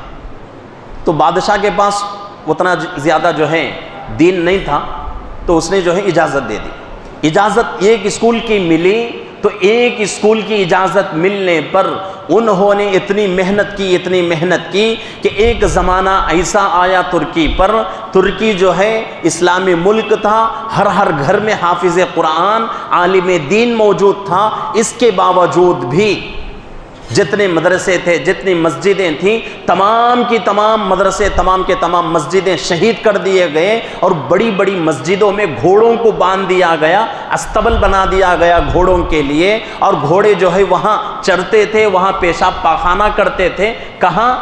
تو بادشاہ کے پاس اتنا زیادہ جو ہے دین نہیں تھا، تو اس نے جو ہے اجازت دے دی۔ اجازت ایک اسکول کی ملی، تو ایک اسکول کی اجازت ملنے پر انہوں نے اتنی محنت کی کہ ایک زمانہ ایسا آیا ترکی پر، ترکی جو ہے اسلامی ملک تھا، ہر گھر میں حافظ قرآن، عالم دین موجود تھا، اس کے باوجود بھی جتنے مدرسے تھے، جتنی مسجدیں تھیں، تمام کی تمام مدرسے، تمام کے تمام مسجدیں شہید کر دیے گئے، اور بڑی بڑی مسجدوں میں گھوڑوں کو باندھ دیا گیا، استبل بنا دیا گیا گھوڑوں کے لیے، اور گھوڑے جو ہے وہاں چرتے تھے، وہاں پیشاب پاخانہ کرتے تھے۔ کہاں؟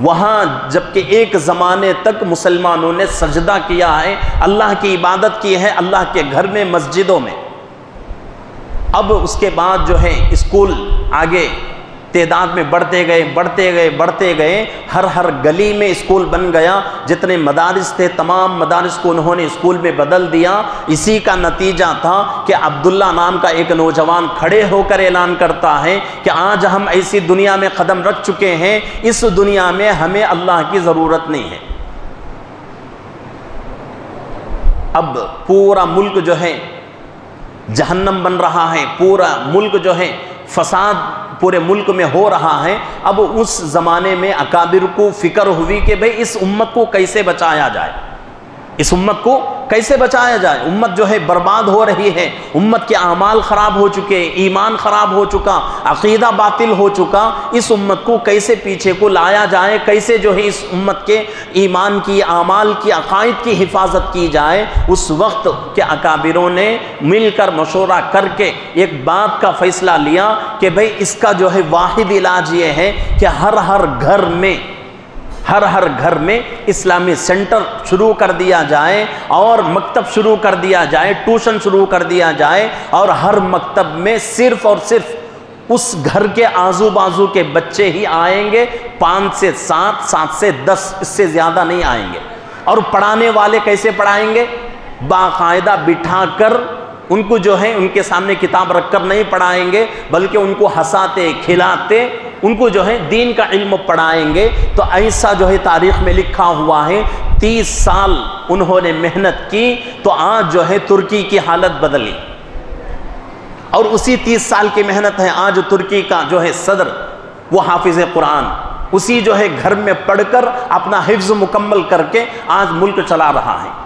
وہاں، جبکہ ایک زمانے تک مسلمانوں نے سجدہ کیا ہے، اللہ کی عبادت کی ہے، اللہ کے گھر میں، مسجدوں میں۔ اب اس کے بعد جو ہے اسکول آگے تعداد میں بڑھتے گئے، ہر گلی میں اسکول بن گیا، جتنے مدارس تھے تمام مدارس کو انہوں نے اسکول میں بدل دیا۔ اسی کا نتیجہ تھا کہ عبداللہ نام کا ایک نوجوان کھڑے ہو کر اعلان کرتا ہے کہ آج ہم ایسی دنیا میں قدم رکھ چکے ہیں، اس دنیا میں ہمیں اللہ کی ضرورت نہیں ہے۔ اب پورا ملک جو ہے جہنم بن رہا ہے، پورا ملک جو ہے فساد پورے ملک میں ہو رہا ہے۔ اب اس زمانے میں اکابر کو فکر ہوئی کہ بھئی اس امت کو کیسے بچایا جائے، اس امت کو کیسے بچایا جائے، امت جو ہے برباد ہو رہی ہے، امت کے اعمال خراب ہو چکے، ایمان خراب ہو چکا، عقیدہ باطل ہو چکا، اس امت کو کیسے پیچھے کو لایا جائے، کیسے جو ہے اس امت کے ایمان کی، اعمال کی، عقائد کی حفاظت کی جائے۔ اس وقت کے اکابروں نے مل کر مشورہ کر کے ایک بات کا فیصلہ لیا کہ بھئی اس کا جو ہے واحد علاج یہ ہے کہ ہر گھر میں اسلامی سینٹر شروع کر دیا جائے اور مکتب شروع کر دیا جائے، ٹیوشن شروع کر دیا جائے، اور ہر مکتب میں صرف اور صرف اس گھر کے آزو بازو کے بچے ہی آئیں گے، 5 سے 7، 7 سے 10، اس سے زیادہ نہیں آئیں گے۔ اور پڑھانے والے کیسے پڑھائیں گے؟ باقاعدہ بٹھا کر ان کو جو ہے ان کے سامنے کتاب رکھ کر نہیں پڑھائیں گے، بلکہ ان کو ہنساتے کھلاتے ان کو جو ہے دین کا علم پڑھائیں گے۔ تو ایسا جو ہے تاریخ میں لکھا ہوا ہے، 30 سال انہوں نے محنت کی تو آج جو ہے ترکی کی حالت بدلی، اور اسی 30 سال کی محنت ہے آج ترکی کا جو ہے صدر وہ حافظ قرآن، اسی جو ہے گھر میں پڑھ کر اپنا حفظ مکمل کر کے آج ملک چلا رہا ہے۔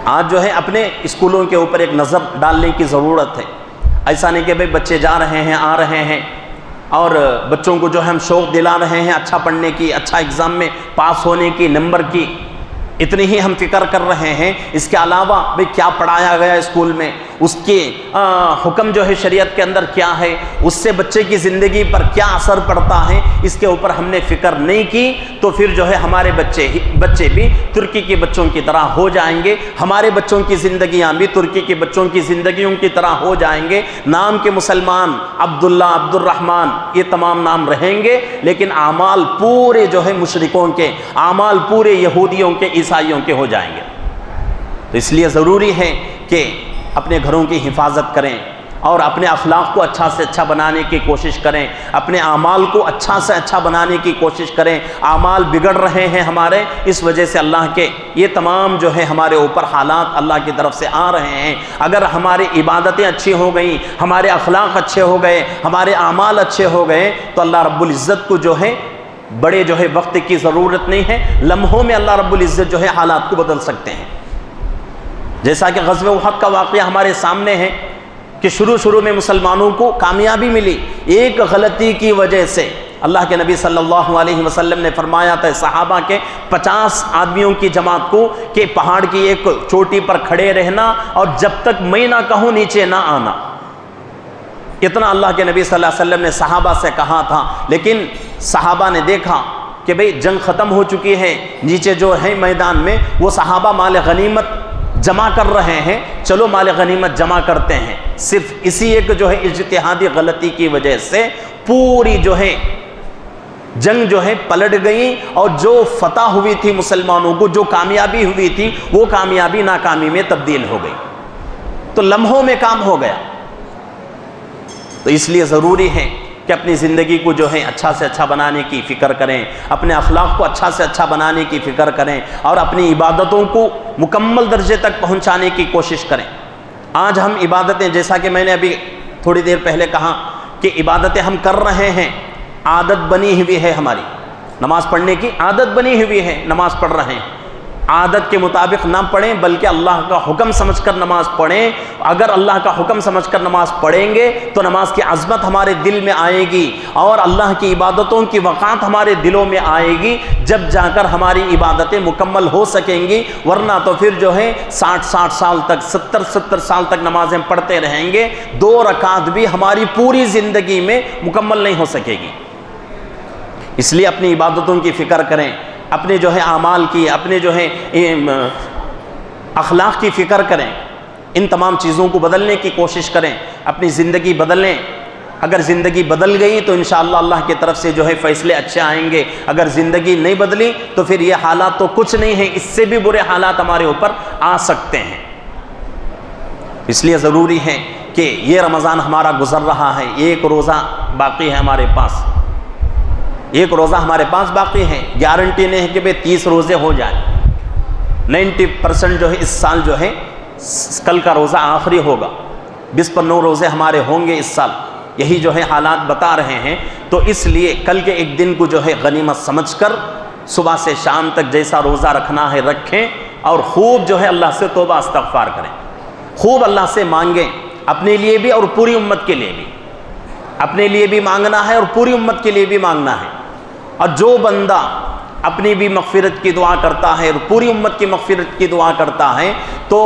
آج جو ہے اپنے اسکولوں کے اوپر ایک نظر ڈالنے کی ضرورت ہے۔ ایسا نہیں کہ بھئی بچے جا رہے ہیں آ رہے ہیں اور بچوں کو جو ہے ہم شوق دلا رہے ہیں اچھا پڑھنے کی، اچھا ایگزام میں پاس ہونے کی، نمبر کی، اتنی ہی ہم فکر کر رہے ہیں۔ اس کے علاوہ بھئی کیا پڑھایا گیا اسکول میں، اس کے حکم جو ہے شریعت کے اندر کیا ہے، اس سے بچے کی زندگی پر کیا اثر پڑتا ہے، اس کے اوپر ہم نے فکر نہیں کی تو پھر جو ہے ہمارے بچے بھی ترکی کے بچوں کی طرح ہو جائیں گے، ہمارے بچوں کی زندگیاں بھی ترکی کے بچوں کی زندگیوں کی طرح ہو جائیں گے۔ نام کے مسلمان عبداللہ، عبد الرحمن، یہ تمام نام رہیں گے، لیکن اعمال پورے جو ہے مشرکوں کے، اعمال پورے یہودیوں کے، عیسائیوں کے ہو جائیں گے۔ تو اس لیے ضروری ہے کہ اپنے گھروں کی حفاظت کریں اور اپنے اخلاق کو اچھا سے اچھا بنانے کی کوشش کریں، اپنے اعمال کو اچھا سے اچھا بنانے کی کوشش کریں۔ اعمال بگڑ رہے ہیں ہمارے، اس وجہ سے اللہ کے یہ تمام جو ہے ہمارے اوپر حالات اللہ کی طرف سے آ رہے ہیں۔ اگر ہماری عبادتیں اچھی ہو گئیں، ہمارے اخلاق اچھے ہو گئے، ہمارے اعمال اچھے ہو گئے تو اللہ رب العزت کو جو ہے بڑے جو ہے وقت کی ضرورت نہیں ہے، لمحوں میں اللہ رب العزت جو ہے حالات کو بدل سکتے ہیں۔ جیسا کہ غزوہ احد کا واقعہ ہمارے سامنے ہے کہ شروع میں مسلمانوں کو کامیابی ملی، ایک غلطی کی وجہ سے اللہ کے نبی صلی اللہ علیہ وسلم نے فرمایا تھا صحابہ کے 50 آدمیوں کی جماعت کو کہ پہاڑ کی ایک چوٹی پر کھڑے رہنا اور جب تک میں نہ کہوں نیچے نہ آنا، اتنا اللہ کے نبی صلی اللہ علیہ وسلم نے صحابہ سے کہا تھا۔ لیکن صحابہ نے دیکھا کہ بھئی جنگ ختم ہو چکی ہے، نیچے جو ہے میدان میں وہ صحابہ مال غنیمت جمع کر رہے ہیں، چلو مال غنیمت جمع کرتے ہیں۔ صرف اسی ایک جو ہے اجتہادی غلطی کی وجہ سے پوری جو ہے جنگ جو ہے پلٹ گئی، اور جو فتح ہوئی تھی مسلمانوں کو، جو کامیابی ہوئی تھی، وہ کامیابی ناکامی میں تبدیل ہو گئی۔ تو لمحوں میں کام ہو گیا۔ تو اس لیے ضروری ہے کہ اپنی زندگی کو جو ہے اچھا سے اچھا بنانے کی فکر کریں، اپنے اخلاق کو اچھا سے اچھا بنانے کی فکر کریں، اور اپنی عبادتوں کو مکمل درجے تک پہنچانے کی کوشش کریں۔ آج ہم عبادتیں، جیسا کہ میں نے ابھی تھوڑی دیر پہلے کہا کہ عبادتیں ہم کر رہے ہیں، عادت بنی ہوئی ہے، ہماری نماز پڑھنے کی عادت بنی ہوئی ہے، نماز پڑھ رہے ہیں، عادت کے مطابق نہ پڑھیں بلکہ اللہ کا حکم سمجھ کر نماز پڑھیں۔ اگر اللہ کا حکم سمجھ کر نماز پڑھیں گے تو نماز کی عظمت ہمارے دل میں آئے گی اور اللہ کی عبادتوں کی وقعت ہمارے دلوں میں آئے گی، جب جا کر ہماری عبادتیں مکمل ہو سکیں گی۔ ورنہ تو پھر جو ہے 60 سال تک، 70 سال تک نمازیں پڑھتے رہیں گے، 2 رکعت بھی ہماری پوری زندگی میں مکمل نہیں ہو سکے گی۔ اس لیے اپنی عبادتوں کی فکر کریں، اپنے جو ہے اعمال کی، اپنے جو ہے اخلاق کی فکر کریں، ان تمام چیزوں کو بدلنے کی کوشش کریں، اپنی زندگی بدلیں۔ اگر زندگی بدل گئی تو انشاءاللہ اللہ کی طرف سے جو ہے فیصلے اچھے آئیں گے، اگر زندگی نہیں بدلی تو پھر یہ حالات تو کچھ نہیں ہیں، اس سے بھی برے حالات ہمارے اوپر آ سکتے ہیں۔ اس لیے ضروری ہے کہ یہ رمضان ہمارا گزر رہا ہے، ایک روزہ باقی ہے ہمارے پاس، ایک روزہ ہمارے پاس باقی ہے، گارنٹی نہیں ہے کہ بھئی 30 روزے ہو جائیں۔ 90% جو ہے اس سال جو ہے کل کا روزہ آخری ہوگا، 20 پر 9 روزے ہمارے ہوں گے اس سال، یہی جو ہے حالات بتا رہے ہیں۔ تو اس لیے کل کے ایک دن کو جو ہے غنیمت سمجھ کر صبح سے شام تک جیسا روزہ رکھنا ہے رکھیں، اور خوب جو ہے اللہ سے توبہ استغفار کریں، خوب اللہ سے مانگیں، اپنے لیے بھی اور پوری امت کے لیے بھی، اپنے لیے بھی مانگنا ہے اور پوری امت کے لیے بھی مانگنا ہے۔ اور جو بندہ اپنی بھی مغفرت کی دعا کرتا ہے اور پوری امت کی مغفرت کی دعا کرتا ہے تو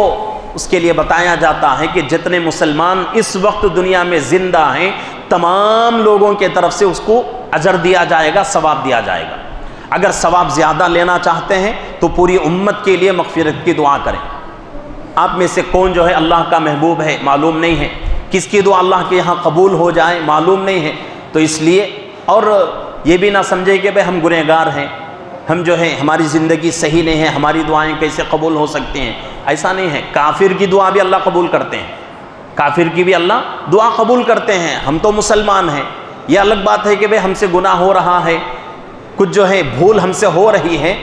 اس کے لیے بتایا جاتا ہے کہ جتنے مسلمان اس وقت دنیا میں زندہ ہیں تمام لوگوں کے طرف سے اس کو اجر دیا جائے گا، ثواب دیا جائے گا۔ اگر ثواب زیادہ لینا چاہتے ہیں تو پوری امت کے لیے مغفرت کی دعا کریں۔ آپ میں سے کون جو ہے اللہ کا محبوب ہے معلوم نہیں ہے، کس کی دعا اللہ کے یہاں قبول ہو جائے معلوم نہیں ہے، تو اس لیے اور یہ بھی نہ سمجھے کہ بھئی ہم گنہگار ہیں، ہم جو ہے ہماری زندگی صحیح نہیں ہے، ہماری دعائیں کیسے قبول ہو سکتی ہیں، ایسا نہیں ہے۔ کافر کی دعا بھی اللہ قبول کرتے ہیں، کافر کی بھی اللہ دعا قبول کرتے ہیں۔ ہم تو مسلمان ہیں، یہ الگ بات ہے کہ بھئی ہم سے گناہ ہو رہا ہے، کچھ جو ہے بھول ہم سے ہو رہی ہے۔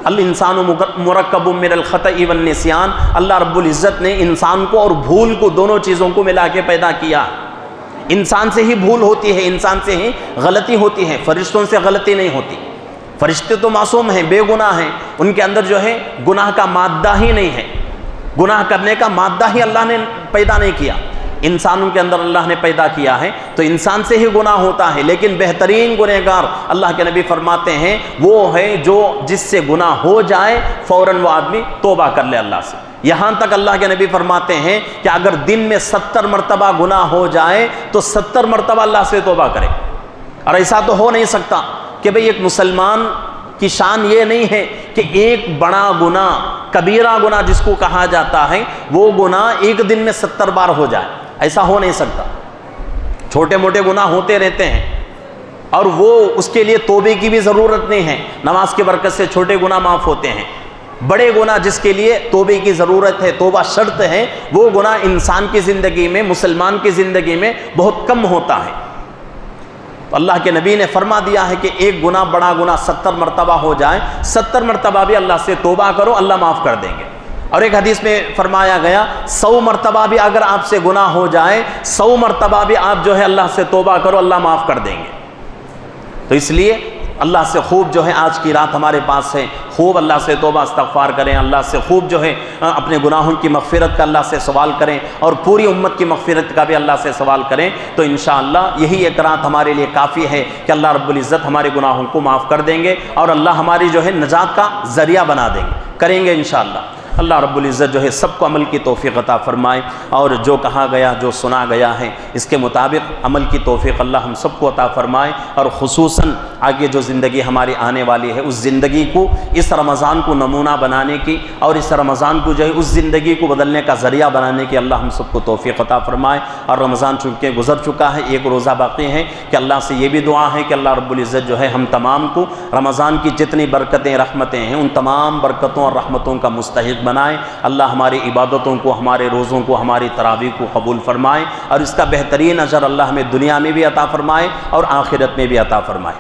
الانسان مرکب من الخطأ والنسیان، اللہ رب العزت نے انسان کو اور بھول کو دونوں چیزوں کو ملا کے پیدا کیا۔ انسان سے ہی بھول ہوتی ہے، انسان سے ہی غلطی ہوتی ہے، فرشتوں سے غلطی نہیں ہوتی۔ فرشتے تو معصوم ہیں، بے گناہ ہیں، ان کے اندر جو ہے گناہ کا مادہ ہی نہیں ہے، گناہ کرنے کا مادہ ہی اللہ نے پیدا نہیں کیا، انسانوں کے اندر اللہ نے پیدا کیا ہے، تو انسان سے ہی گناہ ہوتا ہے۔ لیکن بہترین گنہگار اللہ کے نبی فرماتے ہیں وہ ہے جو جس سے گناہ ہو جائے فوراً وہ آدمی توبہ کر لے اللہ سے۔ یہاں تک اللہ کے نبی فرماتے ہیں کہ اگر دن میں 70 مرتبہ گناہ ہو جائے تو 70 مرتبہ اللہ سے توبہ کرے۔ اور ایسا تو ہو نہیں سکتا کہ بھئی ایک مسلمان کی شان یہ نہیں ہے کہ ایک بڑا گناہ، کبیرہ گناہ جس کو کہا جاتا ہے، وہ گناہ ایک دن میں 70 بار ہو جائے، ایسا ہو نہیں سکتا۔ چھوٹے موٹے گناہ ہوتے رہتے ہیں اور وہ اس کے لیے توبے کی بھی ضرورت نہیں ہے، نماز کی برکت سے چھوٹے گناہ معاف ہوتے ہیں۔ بڑے گناہ جس کے لیے توبے کی ضرورت ہے، توبہ شرط ہے، وہ گناہ انسان کی زندگی میں، مسلمان کی زندگی میں بہت کم ہوتا ہے۔ اللہ کے نبی نے فرما دیا ہے کہ ایک گناہ بڑا گناہ 70 مرتبہ ہو جائے، 70 مرتبہ بھی اللہ سے توبہ کرو، اللہ معاف کر دیں گے۔ اور ایک حدیث میں فرمایا گیا 100 مرتبہ بھی اگر آپ سے گناہ ہو جائے، 100 مرتبہ بھی آپ جو ہے اللہ سے توبہ کرو، اللہ معاف کر دیں گے۔ تو اس لیے اللہ سے خوب جو ہے آج کی رات ہمارے پاس ہے، خوب اللہ سے توبہ استغفار کریں، اللہ سے خوب جو ہے اپنے گناہوں کی مغفرت کا اللہ سے سوال کریں، اور پوری امت کی مغفرت کا بھی اللہ سے سوال کریں، تو انشاءاللہ یہی ایک رات ہمارے لیے کافی ہے کہ اللہ رب العزت ہمارے گناہوں کو معاف کر دیں گے اور اللہ ہماری جو ہے نجات کا ذریعہ بنا دیں گے، کریں گے انشاءاللہ۔ اللہ رب العزت جو ہے سب کو عمل کی توفیق عطا فرمائے، اور جو کہا گیا جو سنا گیا ہے اس کے مطابق عمل کی توفیق اللہ ہم سب کو عطا فرمائے، اور خصوصاً آگے جو زندگی ہماری آنے والی ہے اس زندگی کو، اس رمضان کو نمونہ بنانے کی، اور اس رمضان کو جو ہے اس زندگی کو بدلنے کا ذریعہ بنانے کی اللہ ہم سب کو توفیق عطا فرمائے۔ اور رمضان چونکہ گزر چکا ہے، ایک روزہ باقی ہے، کہ اللہ سے یہ بھی دعا ہے کہ اللہ رب العزت جو ہے ہم تمام کو رمضان کی جتنی برکتیں رحمتیں ہیں ان تمام برکتوں اور رحمتوں کا مستحق بنائے۔ اللہ ہماری عبادتوں کو، ہمارے روزوں کو، ہماری تراویح کو قبول فرمائے، اور اس کا بہترین اجر اللہ ہمیں دنیا میں بھی عطا فرمائے اور آخرت میں بھی عطا فرمائے۔